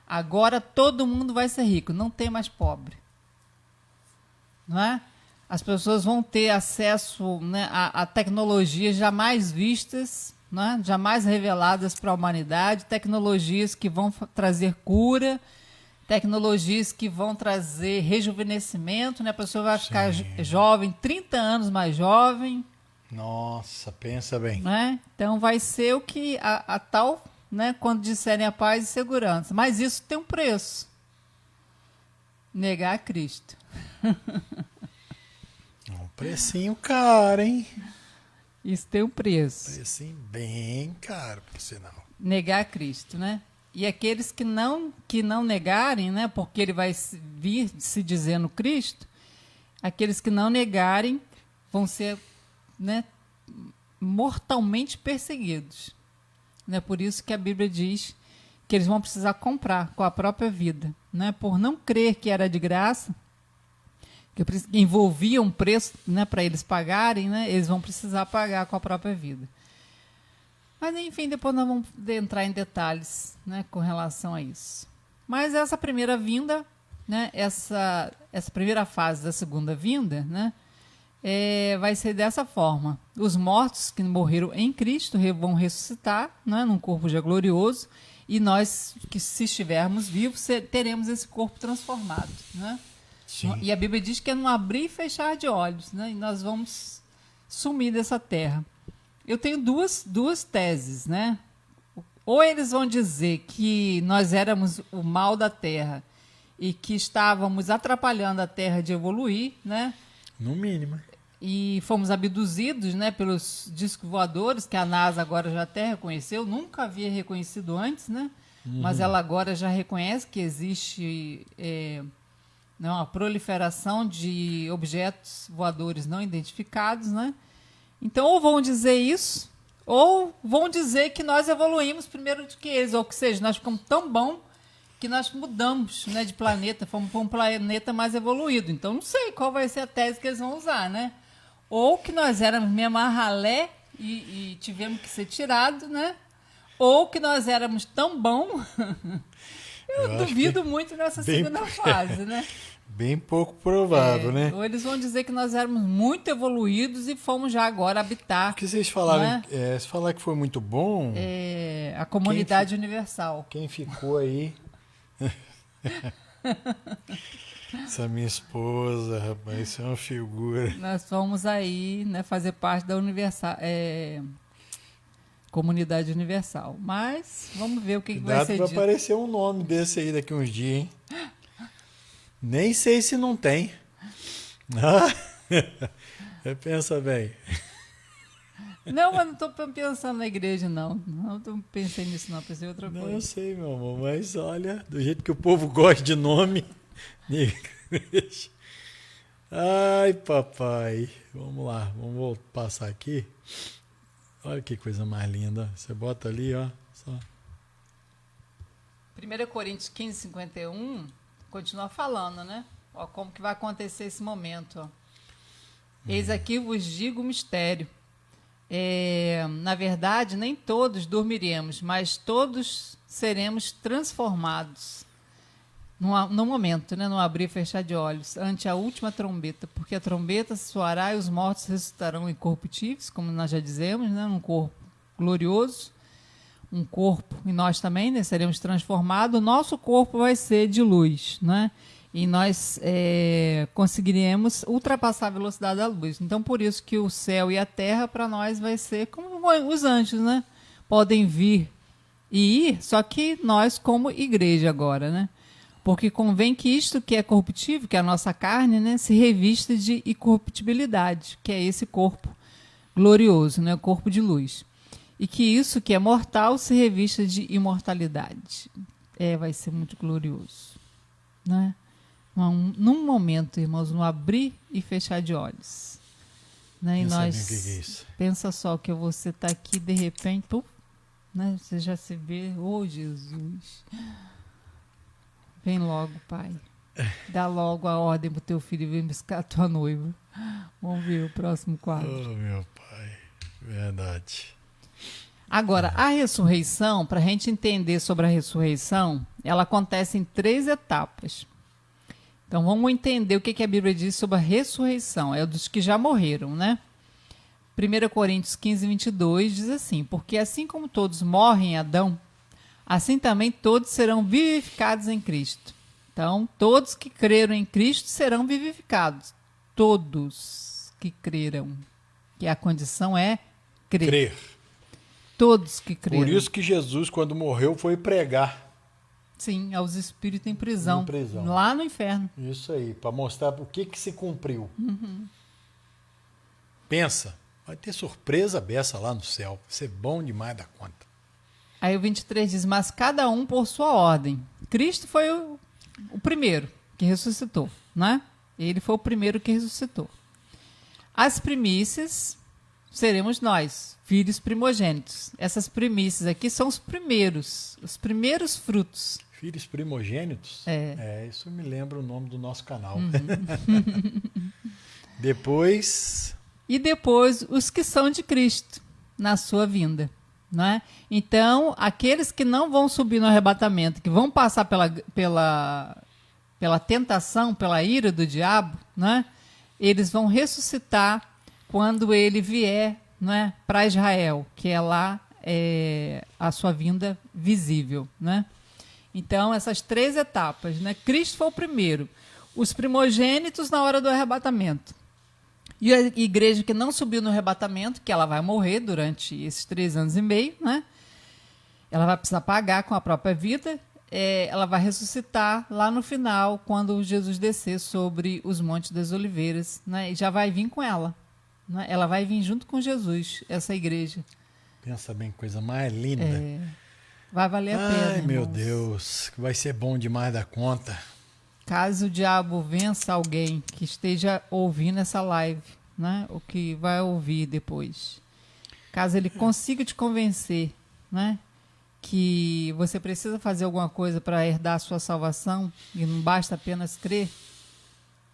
Agora todo mundo vai ser rico, não tem mais pobre. Não é? As pessoas vão ter acesso, né, a tecnologias jamais vistas, né, jamais reveladas para a humanidade, tecnologias que vão trazer cura, tecnologias que vão trazer rejuvenescimento, né? A pessoa vai ficar jovem, 30 anos mais jovem. Nossa, pensa bem. Né? Então vai ser o que a tal, né, quando disserem a paz e segurança. Mas isso tem um preço. Negar a Cristo. Um precinho caro, hein? Isso tem um preço. Precinho bem caro, por sinal. Negar a Cristo, né? E aqueles que não negarem, né, porque ele vai vir se dizendo Cristo, aqueles que não negarem vão ser, né, mortalmente perseguidos. Né? Por isso que a Bíblia diz que eles vão precisar comprar com a própria vida. Né? Por não crer que era de graça, que envolvia um preço, né, para eles pagarem, né, eles vão precisar pagar com a própria vida. Mas, enfim, depois nós vamos entrar em detalhes, né, com relação a isso. Mas essa primeira vinda, né, essa primeira fase da segunda vinda, né, vai ser dessa forma. Os mortos que morreram em Cristo vão ressuscitar, né, num corpo já glorioso, e nós, que se estivermos vivos, teremos esse corpo transformado. Né? Sim. E a Bíblia diz que é no abrir e fechar de olhos, né, e nós vamos sumir dessa terra. Eu tenho duas teses, né? Ou eles vão dizer que nós éramos o mal da terra e que estávamos atrapalhando a terra de evoluir, né? No mínimo. E fomos abduzidos, né, pelos discos voadores, que a NASA agora já até reconheceu, nunca havia reconhecido antes, né? Mas ela agora já reconhece que existe uma proliferação de objetos voadores não identificados, né? Então, ou vão dizer isso, ou vão dizer que nós evoluímos primeiro do que eles, ou seja, nós ficamos tão bom que nós mudamos, né, de planeta, fomos para um planeta mais evoluído. Então, não sei qual vai ser a tese que eles vão usar, né? Ou que nós éramos mesmo a ralé e tivemos que ser tirados, né? Ou que nós éramos tão bom. Eu duvido muito nessa segunda fase, né? Bem pouco provável, né? Ou eles vão dizer que nós éramos muito evoluídos e fomos já agora habitar. O que vocês falaram? Né? Se falar que foi muito bom. A comunidade universal. Quem ficou aí? Essa minha esposa, rapaz, isso é uma figura. Nós fomos aí, né, fazer parte da comunidade universal. Mas vamos ver o que vai ser dito. Vai aparecer um nome desse aí daqui uns dias, hein? Nem sei se não tem. Pensa bem. Não, mas não estou pensando na igreja, não. Não pensei nisso, não. Pensei em outra coisa. Não, eu sei, meu amor, mas olha, do jeito que o povo gosta de nome. Ai, papai. Vamos lá, vamos passar aqui. Olha que coisa mais linda. Você bota ali, ó. Só. 1 Coríntios 15, 51... continua falando, né? Ó, como que vai acontecer esse momento. Ó. Eis aqui vos digo o mistério. Na verdade, nem todos dormiremos, mas todos seremos transformados no momento, né? No abrir e fechar de olhos, ante a última trombeta, porque a trombeta soará e os mortos ressuscitarão incorruptíveis, como nós já dizemos, né? Num corpo glorioso, um corpo, e nós também, né, seremos transformados, o nosso corpo vai ser de luz, né? E nós conseguiremos ultrapassar a velocidade da luz. Então, por isso que o céu e a terra, para nós, vai ser como os anjos, né? Podem vir e ir, só que nós como igreja agora, né? Porque convém que isto que é corruptível, que é a nossa carne, né, se revista de incorruptibilidade, que é esse corpo glorioso, né? O corpo de luz. E que isso que é mortal se revista de imortalidade. Vai ser muito glorioso, né? Num momento, irmãos, no abrir e fechar de olhos, né? E nós, que é isso? pensa só que você está aqui de repente, pum, né? Você já se vê, Jesus, vem logo, Pai, dá logo a ordem pro teu filho e vem buscar a tua noiva. Vamos ver o próximo quadro. Oh, meu Pai, verdade. Agora, a ressurreição, para a gente entender sobre a ressurreição, ela acontece em 3 etapas. Então, vamos entender o que a Bíblia diz sobre a ressurreição. É dos que já morreram, né? 1 Coríntios 15, 22 diz assim: porque assim como todos morrem em Adão, assim também todos serão vivificados em Cristo. Então, todos que creram em Cristo serão vivificados. Todos que creram. Que a condição é crer. Todos que creram. Por isso que Jesus, quando morreu, foi pregar. Sim, aos espíritos em prisão. Em prisão. Lá no inferno. Isso aí, para mostrar o que se cumpriu. Pensa, vai ter surpresa beça lá no céu. Vai ser bom demais da conta. Aí o 23 diz: mas cada um por sua ordem. Cristo foi o primeiro que ressuscitou, né? Ele foi o primeiro que ressuscitou. As primícias seremos nós, filhos primogênitos. Essas primícias aqui são os primeiros frutos. Filhos primogênitos? Isso me lembra o nome do nosso canal. Depois... E depois os que são de Cristo, na sua vinda. Não é? Então, aqueles que não vão subir no arrebatamento, que vão passar pela tentação, pela ira do diabo, né? Eles vão ressuscitar quando ele vier, né, para Israel, que é lá a sua vinda visível, né? Então, essas 3 etapas, né? Cristo foi o primeiro, os primogênitos na hora do arrebatamento. E a igreja que não subiu no arrebatamento, que ela vai morrer durante esses 3 anos e meio, né? Ela vai precisar pagar com a própria vida. Ela vai ressuscitar lá no final, quando Jesus descer sobre os Montes das Oliveiras, né? E já vai vir com ela, né? Ela vai vir junto com Jesus, essa igreja. Pensa bem, coisa mais linda. Vai valer a pena. Ai, meu irmãos. Deus, que vai ser bom demais da conta. Caso o diabo vença alguém que esteja ouvindo essa live, né? Ou que vai ouvir depois. Caso ele consiga te convencer, né? Que você precisa fazer alguma coisa para herdar a sua salvação e não basta apenas crer,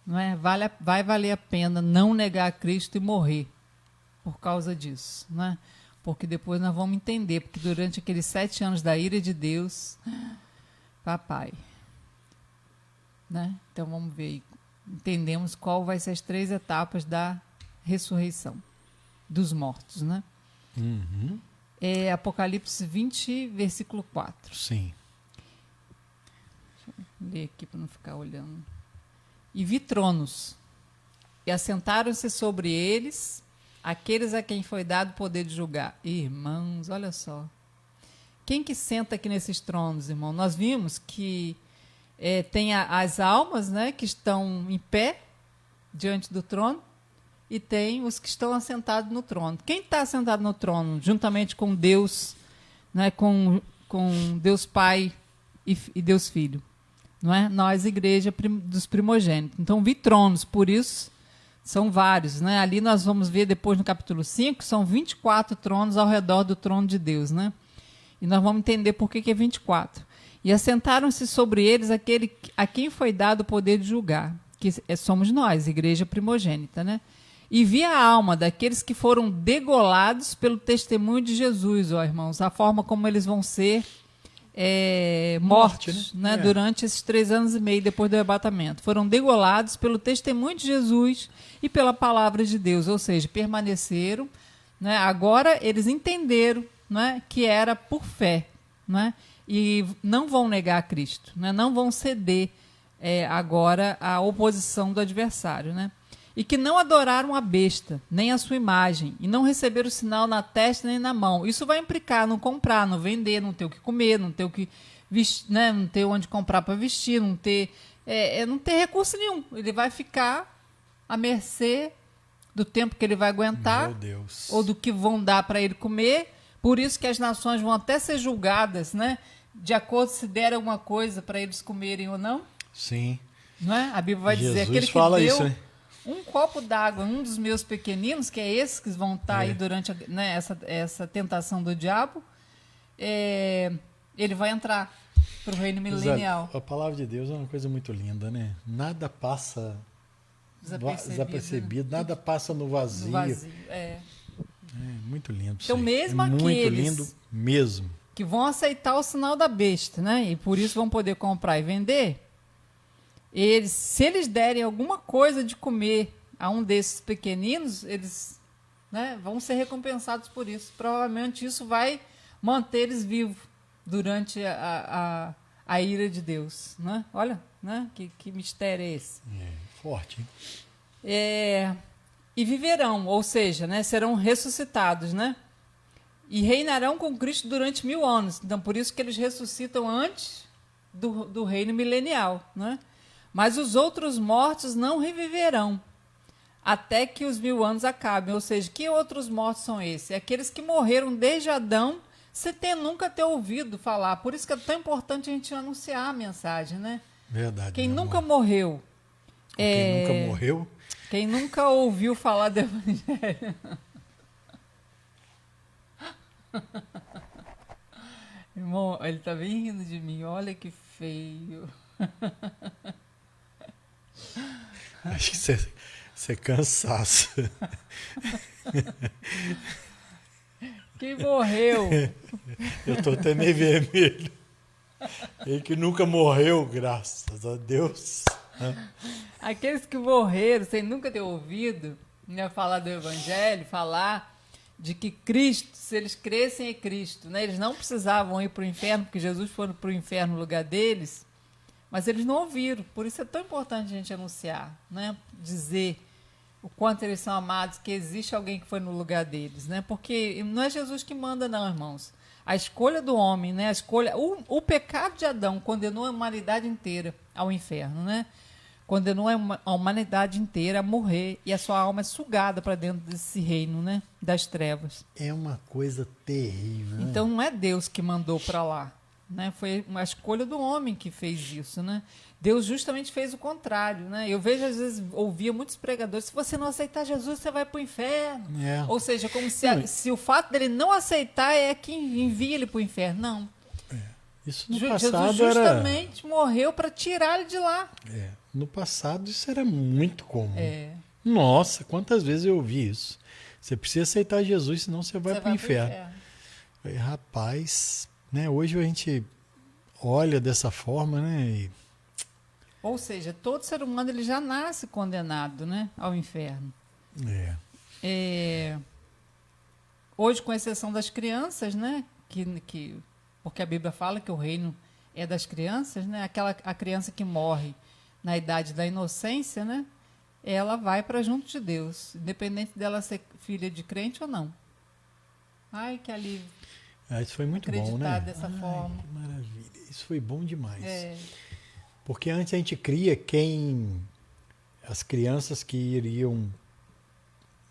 não é? Vai valer a pena não negar a Cristo e morrer por causa disso, né? Porque depois nós vamos entender, porque durante aqueles 7 anos da ira de Deus, papai, né? Então vamos ver aí, entendemos qual vai ser as 3 etapas da ressurreição dos mortos, né? É Apocalipse 20, versículo 4. Sim. Deixa eu ler aqui para não ficar olhando. E vi tronos, e assentaram-se sobre eles aqueles a quem foi dado o poder de julgar. Irmãos, olha só. Quem que senta aqui nesses tronos, irmão? Nós vimos que tem as almas, né, que estão em pé diante do trono, e tem os que estão assentados no trono. Quem está assentado no trono, juntamente com Deus, né, com Deus Pai e Deus Filho? Não é? Nós, igreja dos primogênitos. Então, vi tronos, por isso, são vários. Né? Ali nós vamos ver depois no capítulo 5, são 24 tronos ao redor do trono de Deus. Né? E nós vamos entender por que é 24. E assentaram-se sobre eles aquele a quem foi dado o poder de julgar, que somos nós, igreja primogênita, né? E vi a alma daqueles que foram degolados pelo testemunho de Jesus, ó irmãos, a forma como eles vão ser mortos, né? Durante esses 3 anos e meio depois do arrebatamento. Foram degolados pelo testemunho de Jesus e pela palavra de Deus, ou seja, permaneceram, né? Agora eles entenderam, né, que era por fé, né? E não vão negar a Cristo, né? Não vão ceder agora à oposição do adversário, né? E que não adoraram a besta, nem a sua imagem, e não receberam o sinal na testa nem na mão. Isso vai implicar não comprar, não vender, não ter o que comer, não ter o que vestir, né? Não ter onde comprar para vestir, não ter recurso nenhum. Ele vai ficar à mercê do tempo que ele vai aguentar, meu Deus, ou do que vão dar para ele comer. Por isso que as nações vão até ser julgadas, né? de acordo se der alguma coisa para eles comerem ou não. Sim. Não é? A Bíblia vai dizer, Jesus aquele que fala deu isso, né? um copo d'água, um dos meus pequeninos, que é esses que vão estar aí durante né, essa tentação do diabo, ele vai entrar para o reino milenial. A palavra de Deus é uma coisa muito linda, né? Nada passa desapercebido, nada passa no vazio. No vazio, É muito lindo. Então, isso aí. mesmo muito aqueles lindo mesmo. que vão aceitar o sinal da besta, né? E por isso vão poder comprar e vender, se eles derem alguma coisa de comer a um desses pequeninos, eles, né, vão ser recompensados por isso. Provavelmente isso vai manter eles vivos durante a ira de Deus. Né? Olha, né? Que mistério é esse? Forte, hein? E viverão, ou seja, né, serão ressuscitados, né? E reinarão com Cristo durante 1000 anos. Então, por isso que eles ressuscitam antes do reino milenial, né? Mas os outros mortos não reviverão até que os 1000 anos acabem. Ou seja, que outros mortos são esses? Aqueles que morreram desde Adão, sem nunca ter ouvido falar. Por isso que é tão importante a gente anunciar a mensagem, né? Verdade. Quem nunca morreu. Quem nunca morreu. Quem nunca ouviu falar do Evangelho. Irmão, ele tá bem rindo de mim. Olha que feio. Acho que você é cansaço. Quem morreu? Eu tô até meio vermelho. Ele que nunca morreu, graças a Deus. Aqueles que morreram sem nunca ter ouvido, né, falar do Evangelho, falar de que Cristo, se eles crescem em Cristo, né, eles não precisavam ir para o inferno, porque Jesus foi para o inferno no lugar deles, mas eles não ouviram. Por isso é tão importante a gente anunciar, né, dizer o quanto eles são amados, que existe alguém que foi no lugar deles, né? Porque não é Jesus que manda, não, irmãos. A escolha do homem, né? O pecado de Adão condenou a humanidade inteira ao inferno, né? Condenou a humanidade inteira a morrer e a sua alma é sugada para dentro desse reino, né? Das trevas. É uma coisa terrível. Né? Então não é Deus que mandou para lá, né? Foi uma escolha do homem que fez isso, né? Deus justamente fez o contrário, né? Eu vejo, às vezes, ouvia muitos pregadores, se você não aceitar Jesus, você vai para o inferno. Ou seja, como se o fato dele não aceitar é que envia ele para o inferno. Não. Isso no passado Jesus justamente morreu para tirar ele de lá. No passado isso era muito comum. Nossa, quantas vezes eu ouvi isso. Você precisa aceitar Jesus, senão você vai para o inferno. Rapaz, né? Hoje a gente olha dessa forma, né? Ou seja, todo ser humano ele já nasce condenado, né, ao inferno. Hoje, com exceção das crianças, né, porque a Bíblia fala que o reino é das crianças, né, a criança que morre na idade da inocência, né, ela vai para junto de Deus, independente dela ser filha de crente ou não. Ai, que alívio. Isso foi muito bom, né? Acreditar dessa forma. Que maravilha. Isso foi bom demais. Porque antes a gente cria as crianças que iriam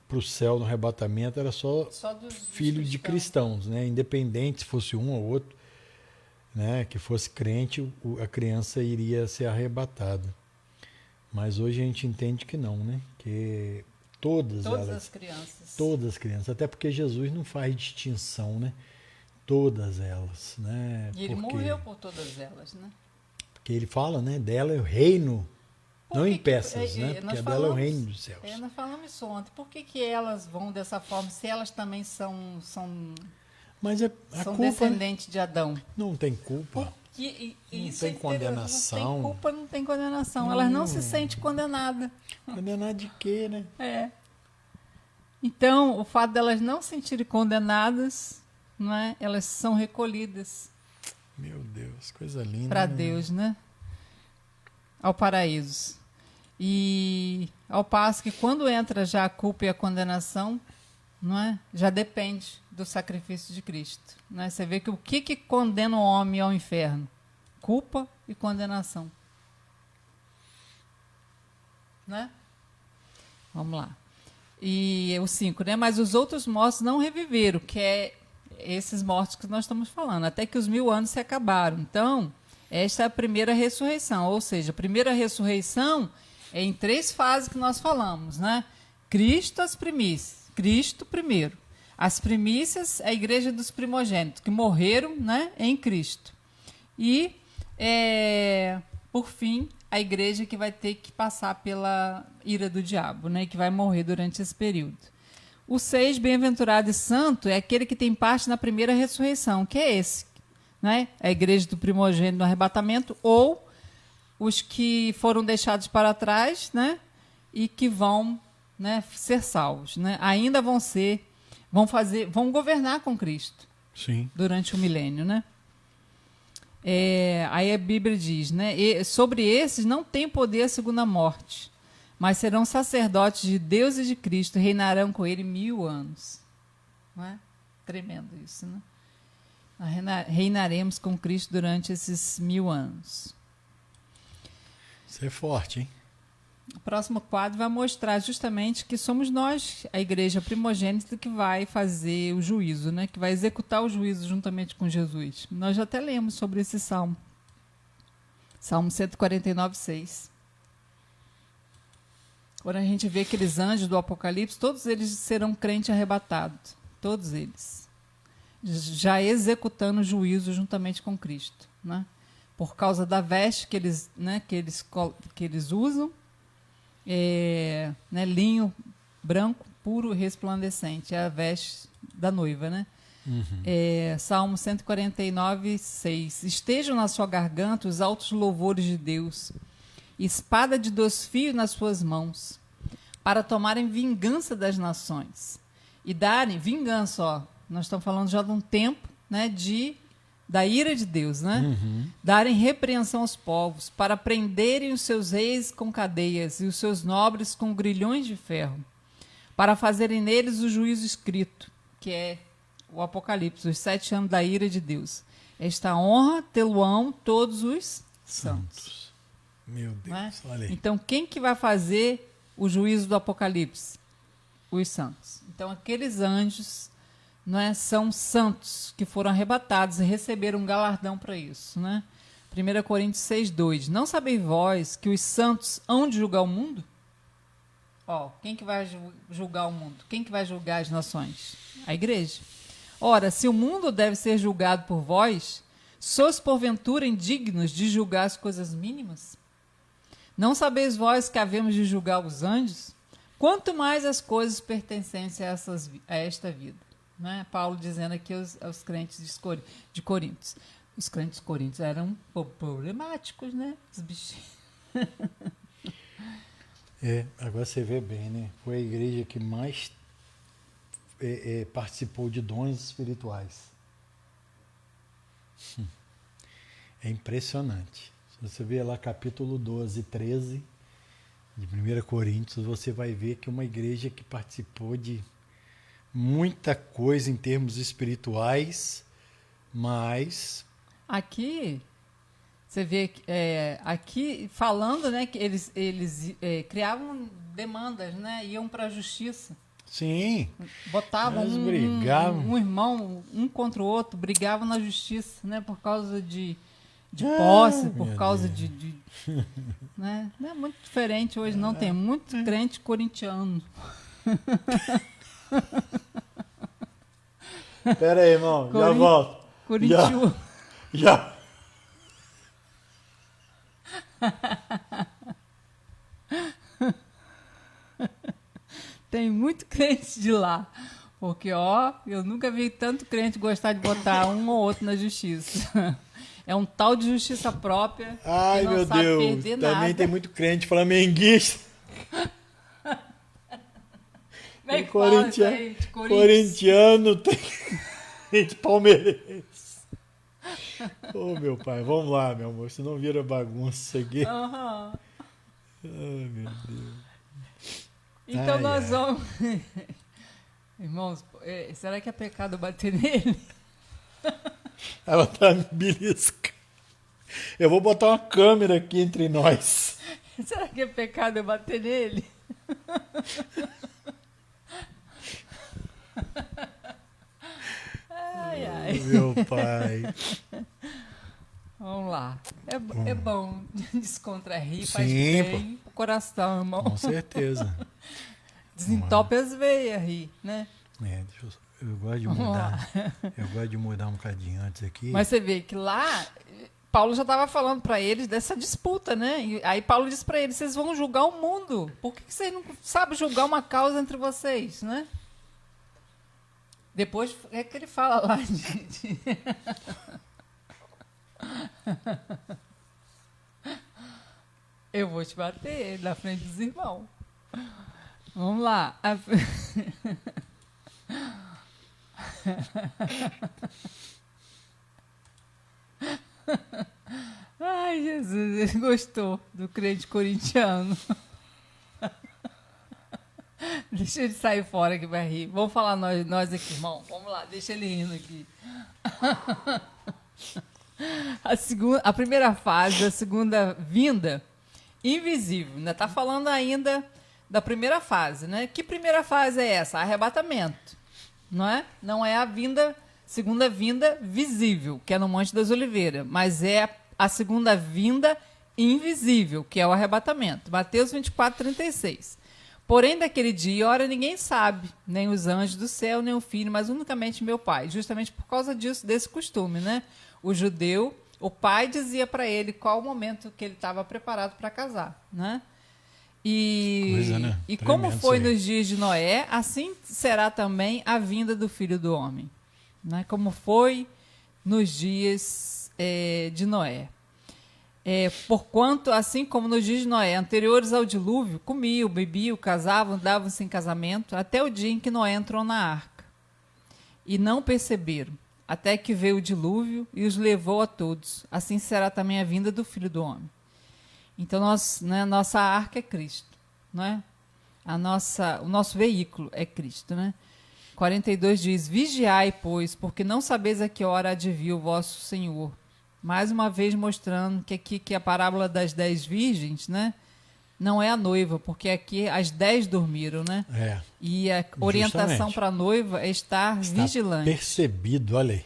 para o céu no arrebatamento era só filhos de cristãos, né? Independente se fosse um ou outro, né? Que fosse crente, a criança iria ser arrebatada. Mas hoje a gente entende que não, né? Que todas as crianças, até porque Jesus não faz distinção, né? Todas elas, né? E ele morreu por todas elas, né? Porque ele fala, né? Dela é o reino, não em peças, né? Porque dela é o reino dos céus. Nós falamos isso ontem. Por que elas vão dessa forma, se elas também são Mas são culpa, descendentes de Adão? Não tem culpa. Não tem condenação. Não tem culpa, não tem condenação. Elas não se sentem condenadas. Condenada de quê, né? Então, o fato delas não se sentirem condenadas, não é? Elas são recolhidas. Meu Deus, coisa linda. Para Deus, né? Ao paraíso. E ao passo que quando entra já a culpa e a condenação, não é? Já depende do sacrifício de Cristo. Não é? Você vê que o que condena o homem ao inferno? Culpa e condenação. Né? Vamos lá. E o 5, né? Mas os outros mortos não reviveram, que esses mortos que nós estamos falando, até que os 1000 anos se acabaram. Então, esta é a primeira ressurreição, ou seja, a primeira ressurreição é em 3 fases que nós falamos, né? Cristo, as primícias. Cristo primeiro. As primícias, a igreja dos primogênitos, que morreram, né, em Cristo. E, por fim, a igreja que vai ter que passar pela ira do diabo, né, que vai morrer durante esse período. O 6, bem-aventurado e santo, é aquele que tem parte na primeira ressurreição, que é esse, né? A igreja do primogênito no arrebatamento, ou os que foram deixados para trás, né? E que vão, né, ser salvos, né? Ainda vão governar com Cristo. Sim. Durante o milênio, né? Aí a Bíblia diz, né? Sobre esses não tem poder a segunda morte, mas serão sacerdotes de Deus e de Cristo, reinarão com ele 1000 anos. Não é? Tremendo isso, né? Nós reinaremos com Cristo durante esses 1000 anos. Isso é forte, hein? O próximo quadro vai mostrar justamente que somos nós, a igreja primogênita, que vai fazer o juízo, né? Que vai executar o juízo juntamente com Jesus. Nós já até lemos sobre esse salmo. Salmo 149, 6. Quando a gente vê aqueles anjos do Apocalipse, todos eles serão crentes arrebatados. Todos eles. Já executando o juízo juntamente com Cristo, né? Por causa da veste que eles, né, que eles usam, né, linho branco, puro e resplandecente. É a veste da noiva, né? Salmo 149, 6. Estejam na sua garganta os altos louvores de Deus, espada de 2 fios nas suas mãos, para tomarem vingança das nações e darem vingança, ó. Nós estamos falando já de um tempo, né, da ira de Deus, né? Darem repreensão aos povos, para prenderem os seus reis com cadeias e os seus nobres com grilhões de ferro, para fazerem neles o juízo escrito, que é o Apocalipse, os 7 anos da ira de Deus. Esta honra tê-lo-ão todos os santos. Meu Deus, Né? olha aí. Então, quem que vai fazer o juízo do Apocalipse? Os santos. Então, aqueles anjos, né, são santos que foram arrebatados e receberam um galardão para isso, né? 1 Coríntios 6:2. Não sabeis vós que os santos hão de julgar o mundo? Ó, quem que vai julgar o mundo? Quem que vai julgar as nações? A igreja. Ora, se o mundo deve ser julgado por vós, sois porventura indignos de julgar as coisas mínimas? Não sabeis vós que havemos de julgar os anjos? Quanto mais as coisas pertencentes a esta vida. Né? Paulo dizendo aqui aos crentes de Corinto. Os crentes de Corinto eram problemáticos, né? Os bichinhos. Agora você vê bem, né? Foi a igreja que mais participou de dons espirituais. É impressionante. Se você ver lá capítulo 12 e 13 de 1 Coríntios, você vai ver que é uma igreja que participou de muita coisa em termos espirituais, mas... Aqui, você vê aqui falando, né, que eles criavam demandas, né, iam para a justiça. Sim. Botavam eles brigavam. Um irmão, um contra o outro, brigavam na justiça, né, por causa de posse, por causa de né? Não é muito diferente hoje, não. Tem muito crente corintiano. Pera aí, irmão, já volto. Corintiano. Já. Tem muito crente de lá. Porque, ó, eu nunca vi tanto crente gostar de botar um ou outro na justiça. É um tal de justiça própria. Ai, que não meu sabe Deus. perder Também nada. tem muito crente flamenguista. Vem Tem fala isso aí, de Corinthians. corintiano, tem gente palmeirense. Ô, meu pai, vamos lá, meu amor. Senão vira bagunça isso aqui. Aham. Ai, meu Deus. Então Ai, nós ai. vamos... Irmãos, será que é pecado bater nele? Ela tá me beliscando. Eu vou botar uma câmera aqui entre nós. Será que é pecado eu bater nele? Ai, ai. Meu pai. Vamos lá. É bom descontrair, faz Sim, bem pro coração, irmão. Com certeza. Desentope as veias, rir, né? Eu gosto de mudar. Eu gosto de mudar um bocadinho antes aqui. Mas você vê que lá, Paulo já estava falando para eles dessa disputa, né? E aí Paulo disse para eles, vocês vão julgar o mundo. Por que vocês não sabem julgar uma causa entre vocês, né? Depois é que ele fala lá de... Eu vou te bater na frente dos irmãos. Vamos lá. Ai, Jesus, ele gostou do crente corintiano. Deixa ele sair fora que vai rir. Vamos falar nós aqui, irmão. Vamos lá, deixa ele rindo aqui. A primeira fase da segunda vinda, invisível. Ainda está falando ainda da primeira fase, né? Que primeira fase é essa? Arrebatamento, não é? Não é a segunda vinda visível, que é no Monte das Oliveiras, mas é a segunda vinda invisível, que é o arrebatamento. Mateus 24:36. Porém, daquele dia e hora ninguém sabe, nem os anjos do céu, nem o Filho, mas unicamente meu Pai. Justamente por causa disso, desse costume, né? O judeu, o pai dizia para ele qual o momento que ele estava preparado para casar, né? Né? E como foi nos dias de Noé, assim será também a vinda do Filho do Homem, né? Como foi nos dias de Noé. Porquanto, assim como nos dias de Noé, anteriores ao dilúvio, comiam, bebiam, casavam, davam-se em casamento, até o dia em que Noé entrou na arca. E não perceberam, até que veio o dilúvio e os levou a todos. Assim será também a vinda do Filho do Homem. Então, nossa arca é Cristo, não é? O nosso veículo é Cristo, né? 42 diz, vigiai, pois, porque não sabeis a que hora há de vir o vosso Senhor. Mais uma vez mostrando que a parábola das 10 virgens, né? Não é a noiva, porque aqui as 10 dormiram, né? E a orientação para a noiva é estar vigilante. Percebido, olha aí.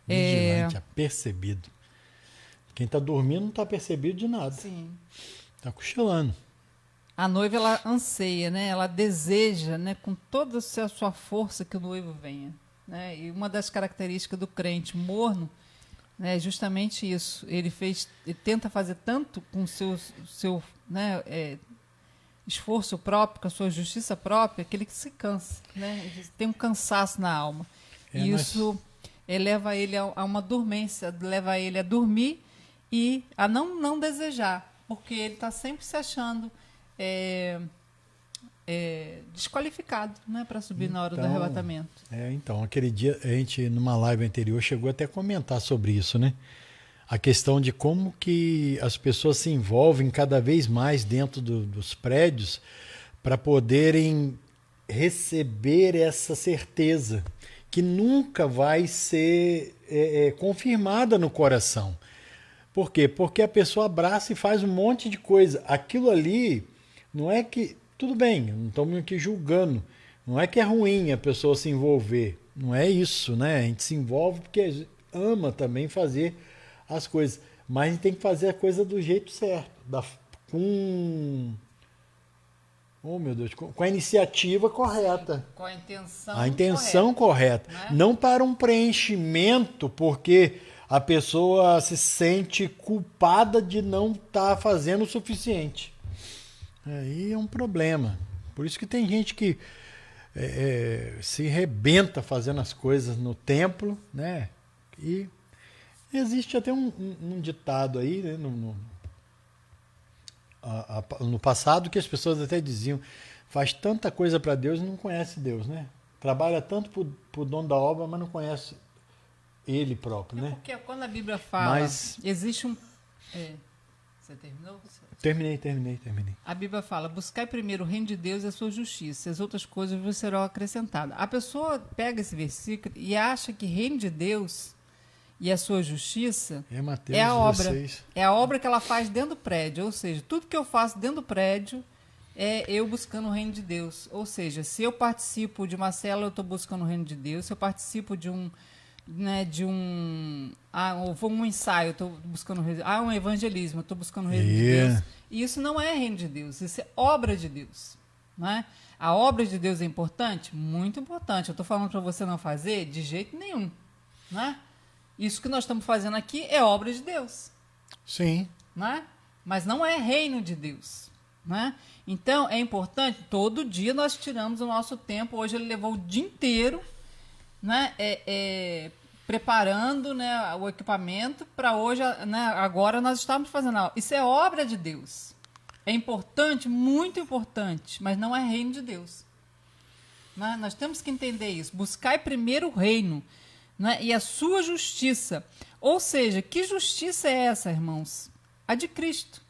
Vigilante, apercebido. Quem está dormindo não está percebido de nada. Sim. Está cochilando. A noiva, ela anseia, né? Ela deseja, né? Com toda a sua força que o noivo venha, né? E uma das características do crente morno é justamente isso. Ele tenta fazer tanto com o seu esforço próprio, com a sua justiça própria, que ele se cansa, né? Ele tem um cansaço na alma. E isso leva ele a uma dormência, leva ele a dormir e a não desejar, porque ele está sempre se achando desqualificado, né, para subir na hora do arrebatamento. Então, aquele dia, a gente, numa live anterior, chegou até a comentar sobre isso, né? A questão de como que as pessoas se envolvem cada vez mais dentro dos prédios para poderem receber essa certeza que nunca vai ser confirmada no coração. Por quê? Porque a pessoa abraça e faz um monte de coisa. Aquilo ali não é que... Tudo bem, não estamos aqui julgando. Não é que é ruim a pessoa se envolver. Não é isso, né? A gente se envolve porque ama também fazer as coisas. Mas a gente tem que fazer a coisa do jeito certo. Oh, meu Deus, com a iniciativa correta. Com a intenção A intenção correta. Né? Não para um preenchimento, porque a pessoa se sente culpada de não estar fazendo o suficiente. Aí é um problema. Por isso que tem gente que se rebenta fazendo as coisas no templo, né? E existe até um ditado aí, né? No passado, que as pessoas até diziam, faz tanta coisa para Deus e não conhece Deus, né? Trabalha tanto pro dono da obra, mas não conhece ele próprio, né? Porque quando a Bíblia fala, existe um... Você terminou? Terminei. A Bíblia fala, buscai primeiro o reino de Deus e a sua justiça, e as outras coisas vos serão acrescentadas. A pessoa pega esse versículo e acha que reino de Deus e a sua justiça Mateus é a obra. 16. É a obra que ela faz dentro do prédio. Ou seja, tudo que eu faço dentro do prédio é eu buscando o reino de Deus. Ou seja, se eu participo de uma célula, eu estou buscando o reino de Deus. Se eu participo de né, de um ensaio, eu estou buscando um evangelismo, eu estou buscando o reino de Deus. E isso não é reino de Deus, isso é obra de Deus. Não é? A obra de Deus é importante? Muito importante. Eu estou falando para você não fazer? De jeito nenhum. Não é? Isso que nós estamos fazendo aqui é obra de Deus. Sim. Não é? Mas não é reino de Deus. Não é? Então, é importante, todo dia nós tiramos o nosso tempo. Hoje ele levou o dia inteiro, né, preparando, né, o equipamento para hoje, né, agora nós estamos fazendo aula. Isso é obra de Deus. É importante, muito importante, mas não é reino de Deus. Né? Nós temos que entender isso. Buscai primeiro o reino, né, e a sua justiça. Ou seja, que justiça é essa, irmãos? A de Cristo.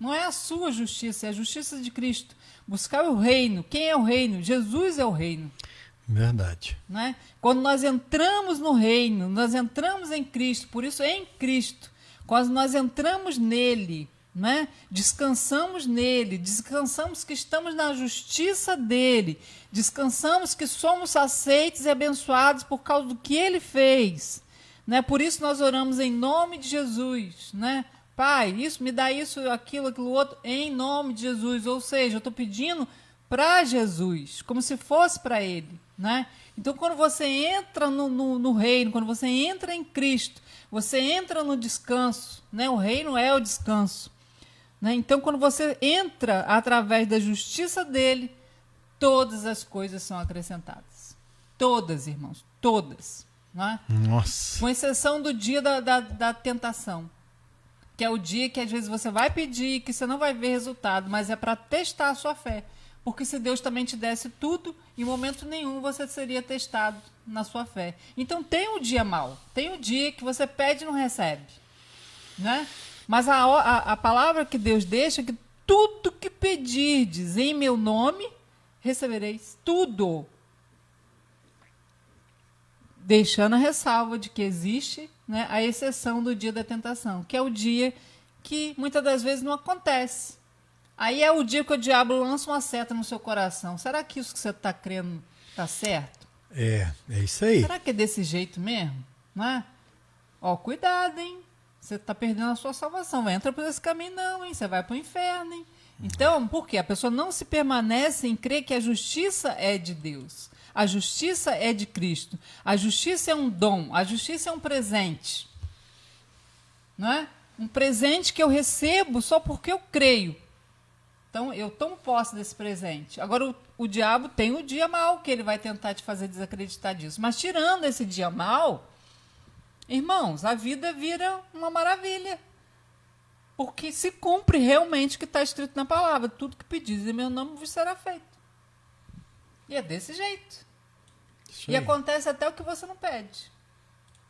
Não é a sua justiça, é a justiça de Cristo. Buscar o reino. Quem é o reino? Jesus é o reino. Verdade. Né? Quando nós entramos no reino, nós entramos em Cristo, por isso em Cristo. Quando nós entramos nele, né? Descansamos nele, descansamos que estamos na justiça dele, descansamos que somos aceitos e abençoados por causa do que ele fez. Né? Por isso nós oramos em nome de Jesus, né? Pai, isso, me dá isso, aquilo outro, em nome de Jesus. Ou seja, eu estou pedindo para Jesus, como se fosse para ele. Né? Então, quando você entra no reino, quando você entra em Cristo, você entra no descanso. Né? O reino é o descanso. Né? Então, quando você entra através da justiça dele, todas as coisas são acrescentadas. Todas, irmãos, todas. Né? Nossa. Com exceção do dia da tentação. Que é o dia que às vezes você vai pedir, que você não vai ver resultado, mas é para testar a sua fé. Porque se Deus também te desse tudo, em momento nenhum você seria testado na sua fé. Então tem um dia mau, tem um dia que você pede e não recebe. Né? Mas a palavra que Deus deixa é que tudo que pedirdes em meu nome, recebereis. Tudo. Deixando a ressalva de que existe, né, a exceção do dia da tentação, que é o dia que muitas das vezes não acontece. Aí é o dia que o diabo lança uma seta no seu coração. Será que isso que você está crendo está certo? É isso aí. Será que é desse jeito mesmo? Não é? Ó, cuidado, hein? Você está perdendo a sua salvação. Não entra por esse caminho não, hein? Você vai para o inferno, hein? Então, por quê? A pessoa não se permanece em crer que a justiça é de Deus. A justiça é de Cristo. A justiça é um dom. A justiça é um presente. Não é? Um presente que eu recebo só porque eu creio. Então, eu tomo posse desse presente. Agora, o diabo tem o dia mau, que ele vai tentar te fazer desacreditar disso. Mas, tirando esse dia mau, irmãos, a vida vira uma maravilha. Porque se cumpre realmente o que está escrito na palavra. Tudo que pedis em meu nome vos será feito. E é desse jeito. E acontece até o que você não pede.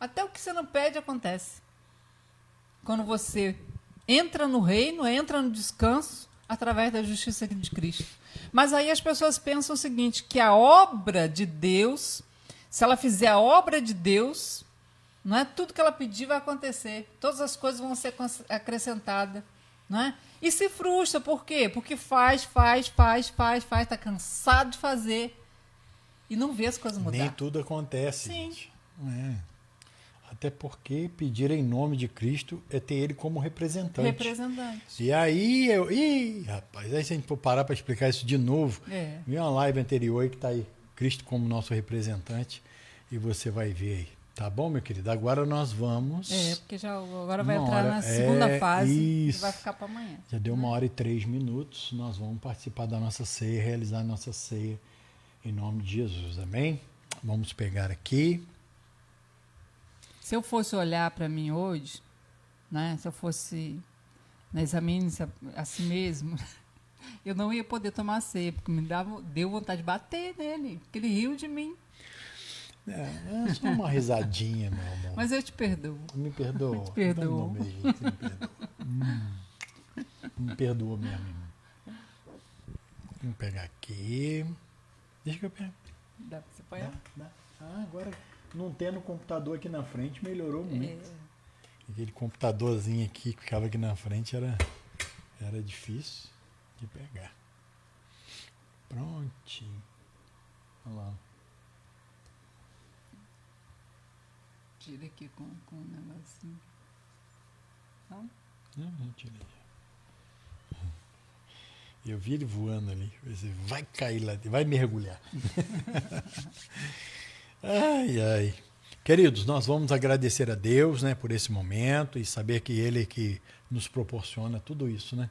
Até o que você não pede acontece. Quando você entra no reino, entra no descanso, através da justiça de Cristo. Mas aí as pessoas pensam o seguinte, que a obra de Deus, se ela fizer a obra de Deus, não é tudo que ela pedir vai acontecer. Todas as coisas vão ser acrescentadas. Não é? E se frustra, por quê? Porque faz, está cansado de fazer e não vê as coisas mudar. Nem tudo acontece, Sim. gente. Até porque pedir em nome de Cristo é ter ele como representante. Representante. E aí, rapaz, aí se a gente for parar para explicar isso de novo, vem uma live anterior aí que está aí, Cristo como nosso representante, e você vai ver aí. Tá bom, meu querido? Agora nós vamos... porque agora vai entrar na segunda fase isso. e vai ficar para amanhã. Já deu 1h03, nós vamos participar da nossa ceia, realizar a nossa ceia em nome de Jesus, amém? Vamos pegar aqui. Se eu fosse olhar para mim hoje, né, se eu fosse examine-se a si mesmo, eu não ia poder tomar ceia, porque deu vontade de bater nele, porque ele riu de mim. É só uma risadinha, meu amor. Mas eu te perdoo. Me perdoa. Eu te perdoo. Então, me perdoa. Me perdoa mesmo, irmão. Vamos pegar aqui. Deixa que eu pego. Dá pra você apanhar? Dá. Agora, não tendo computador aqui na frente, melhorou muito. Aquele computadorzinho aqui que ficava aqui na frente era difícil de pegar. Prontinho. Olha lá. tira aqui com um negocinho. Não? Não tirei. Eu vi ele voando ali. Você vai cair lá, vai mergulhar. Ai, ai. Queridos, nós vamos agradecer a Deus, né, por esse momento e saber que Ele é que nos proporciona tudo isso, né?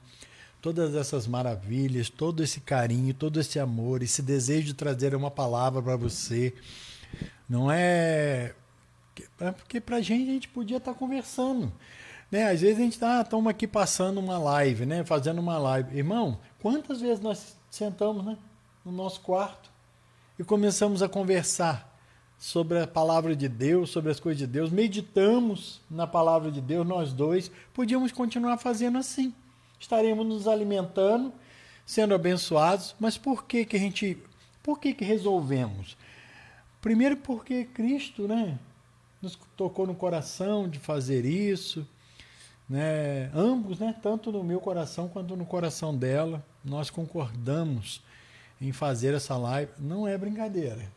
Todas essas maravilhas, todo esse carinho, todo esse amor, esse desejo de trazer uma palavra para você. Não é porque para a gente podia estar conversando, né? Às vezes a gente estamos aqui passando uma live, né? Fazendo uma live. Irmão, quantas vezes nós sentamos, né, no nosso quarto e começamos a conversar sobre a palavra de Deus, sobre as coisas de Deus, meditamos na palavra de Deus, nós dois, podíamos continuar fazendo assim. Estaremos nos alimentando, sendo abençoados, mas por que resolvemos? Primeiro porque Cristo, né, nos tocou no coração de fazer isso, né, ambos, né, tanto no meu coração quanto no coração dela, nós concordamos em fazer essa live. Não é brincadeira.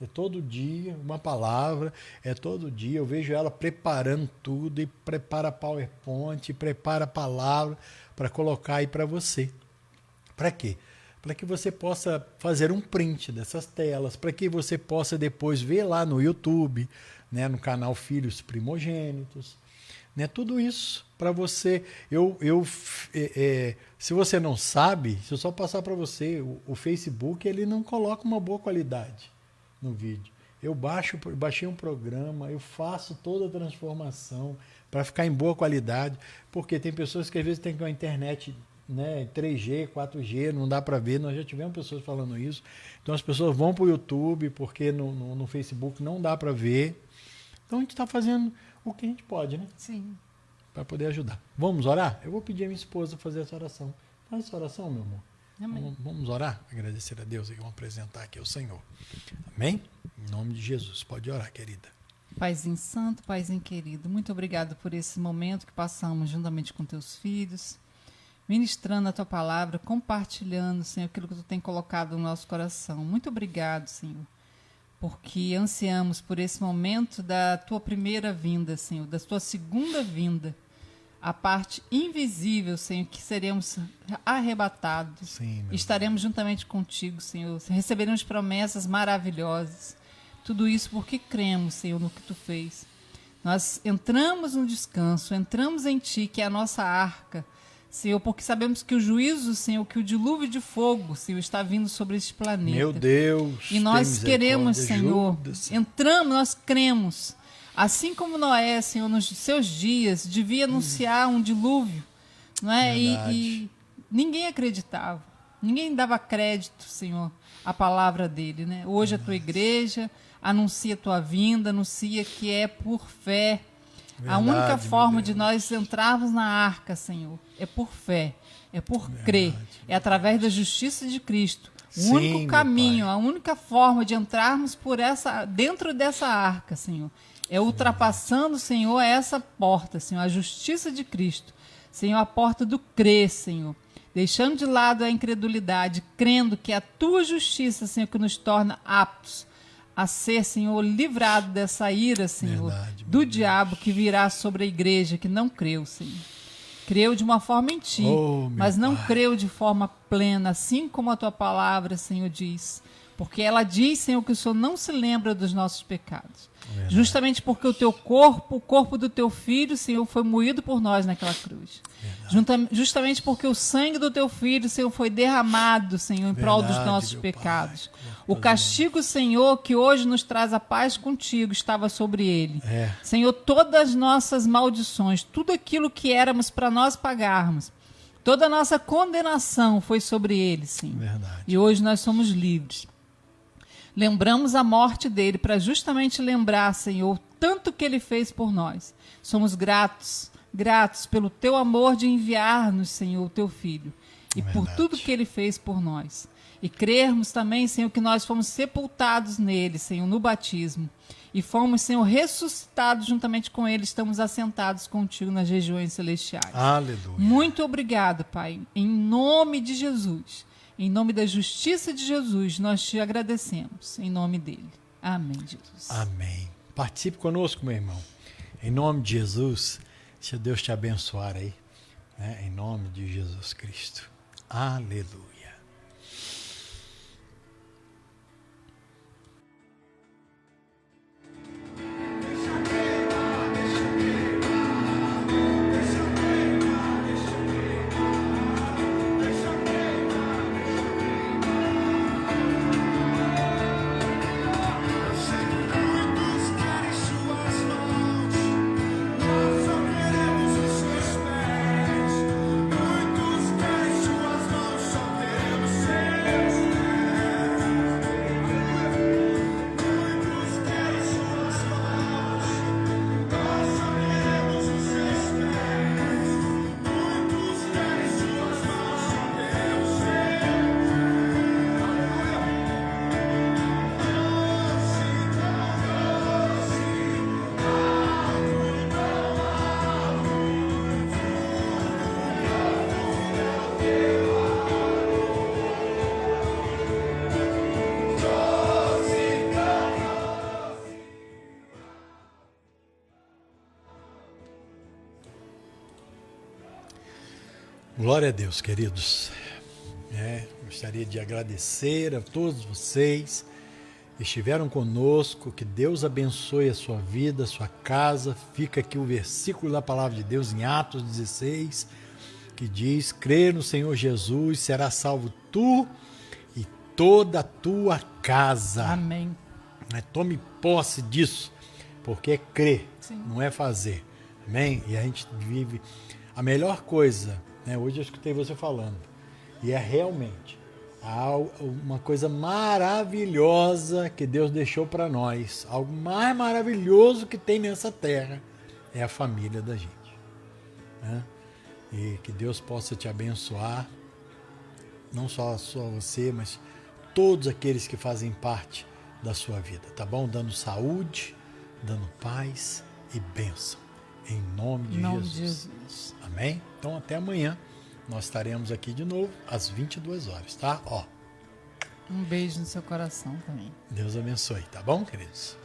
É todo dia uma palavra, é todo dia. Eu vejo ela preparando tudo, e prepara PowerPoint, e prepara a palavra para colocar aí para você. Para quê? Para que você possa fazer um print dessas telas, para que você possa depois ver lá no YouTube, né, no canal Filhos Primogênitos, né, tudo isso para você. Se você não sabe, se eu só passar para você, o Facebook ele não coloca uma boa qualidade no vídeo. Eu baixei um programa, eu faço toda a transformação para ficar em boa qualidade, porque tem pessoas que às vezes tem uma internet, né, 3G, 4G, não dá para ver. Nós já tivemos pessoas falando isso. Então as pessoas vão para o YouTube, porque no Facebook não dá para ver. Então a gente está fazendo o que a gente pode, né? Sim. Para poder ajudar. Vamos orar? Eu vou pedir a minha esposa fazer essa oração. Faz essa oração, meu amor. Amém. Vamos orar? Agradecer a Deus e vamos apresentar aqui ao Senhor. Amém? Em nome de Jesus. Pode orar, querida. Paizinho santo, Paizinho querido, muito obrigado por esse momento que passamos juntamente com teus filhos, ministrando a tua palavra, compartilhando, Senhor, aquilo que tu tem colocado no nosso coração. Muito obrigado, Senhor, porque ansiamos por esse momento da tua primeira vinda, Senhor, da tua segunda vinda, a parte invisível, Senhor, que seremos arrebatados. Sim, estaremos juntamente contigo, Senhor, receberemos promessas maravilhosas. Tudo isso porque cremos, Senhor, no que tu fez. Nós entramos no descanso, entramos em ti, que é a nossa arca, Senhor, porque sabemos que o juízo, Senhor, que o dilúvio de fogo, Senhor, está vindo sobre este planeta. Meu Deus. E nós queremos, Senhor, entramos, nós cremos. Assim como Noé, Senhor, nos seus dias, devia anunciar um dilúvio, não é? E ninguém acreditava, ninguém dava crédito, Senhor, à palavra dele, né? Hoje a tua igreja anuncia a tua vinda, anuncia que é por fé. A única forma de nós entrarmos na arca, Senhor, é por fé, é por crer, é através da justiça de Cristo. O único caminho, a única forma de entrarmos dentro dessa arca, Senhor, é ultrapassando, Senhor, essa porta, Senhor, a justiça de Cristo. Senhor, a porta do crer, Senhor. Deixando de lado a incredulidade, crendo que é a tua justiça, Senhor, que nos torna aptos a ser, Senhor, livrado dessa ira, Senhor, do diabo que virá sobre a igreja que não creu, Senhor. Creu de uma forma em ti, mas não creu de forma plena, assim como a tua palavra, Senhor, diz. Porque ela diz, Senhor, que o Senhor não se lembra dos nossos pecados. Verdade. Justamente porque o teu corpo, o corpo do teu filho, Senhor, foi moído por nós naquela cruz. Justamente porque o sangue do teu filho, Senhor, foi derramado, Senhor, em prol dos nossos pecados. O castigo, Senhor, que hoje nos traz a paz contigo, estava sobre ele. Senhor, todas as nossas maldições, tudo aquilo que éramos para nós pagarmos, toda a nossa condenação foi sobre ele, Senhor. Verdade. E hoje nós somos livres. Lembramos a morte dele para justamente lembrar, Senhor, tanto que ele fez por nós. Somos gratos pelo teu amor de enviar-nos, Senhor, o teu filho. E por tudo que ele fez por nós. E crermos também, Senhor, que nós fomos sepultados nele, Senhor, no batismo. E fomos, Senhor, ressuscitados juntamente com ele. Estamos assentados contigo nas regiões celestiais. Aleluia. Muito obrigado, Pai. Em nome de Jesus. Em nome da justiça de Jesus, nós te agradecemos. Em nome dele. Amém, Jesus. Amém. Participe conosco, meu irmão. Em nome de Jesus, deixa Deus te abençoar aí, né? Em nome de Jesus Cristo. Aleluia. Glória a Deus, queridos. Gostaria de agradecer a todos vocês que estiveram conosco, que Deus abençoe a sua vida, a sua casa. Fica aqui o versículo da palavra de Deus em Atos 16, que diz: crê no Senhor Jesus, será salvo tu e toda a tua casa. Amém. Tome posse disso, porque é crer, Sim. não é fazer. Amém? E a gente vive a melhor coisa. Hoje eu escutei você falando, e é realmente uma coisa maravilhosa que Deus deixou para nós. Algo mais maravilhoso que tem nessa terra é a família da gente, né? E que Deus possa te abençoar, não só você, mas todos aqueles que fazem parte da sua vida, tá bom? Dando saúde, dando paz e bênção. Em nome de Jesus. Amém? Então até amanhã. Nós estaremos aqui de novo às 22 horas, tá? Um beijo no seu coração também. Deus abençoe, tá bom, queridos?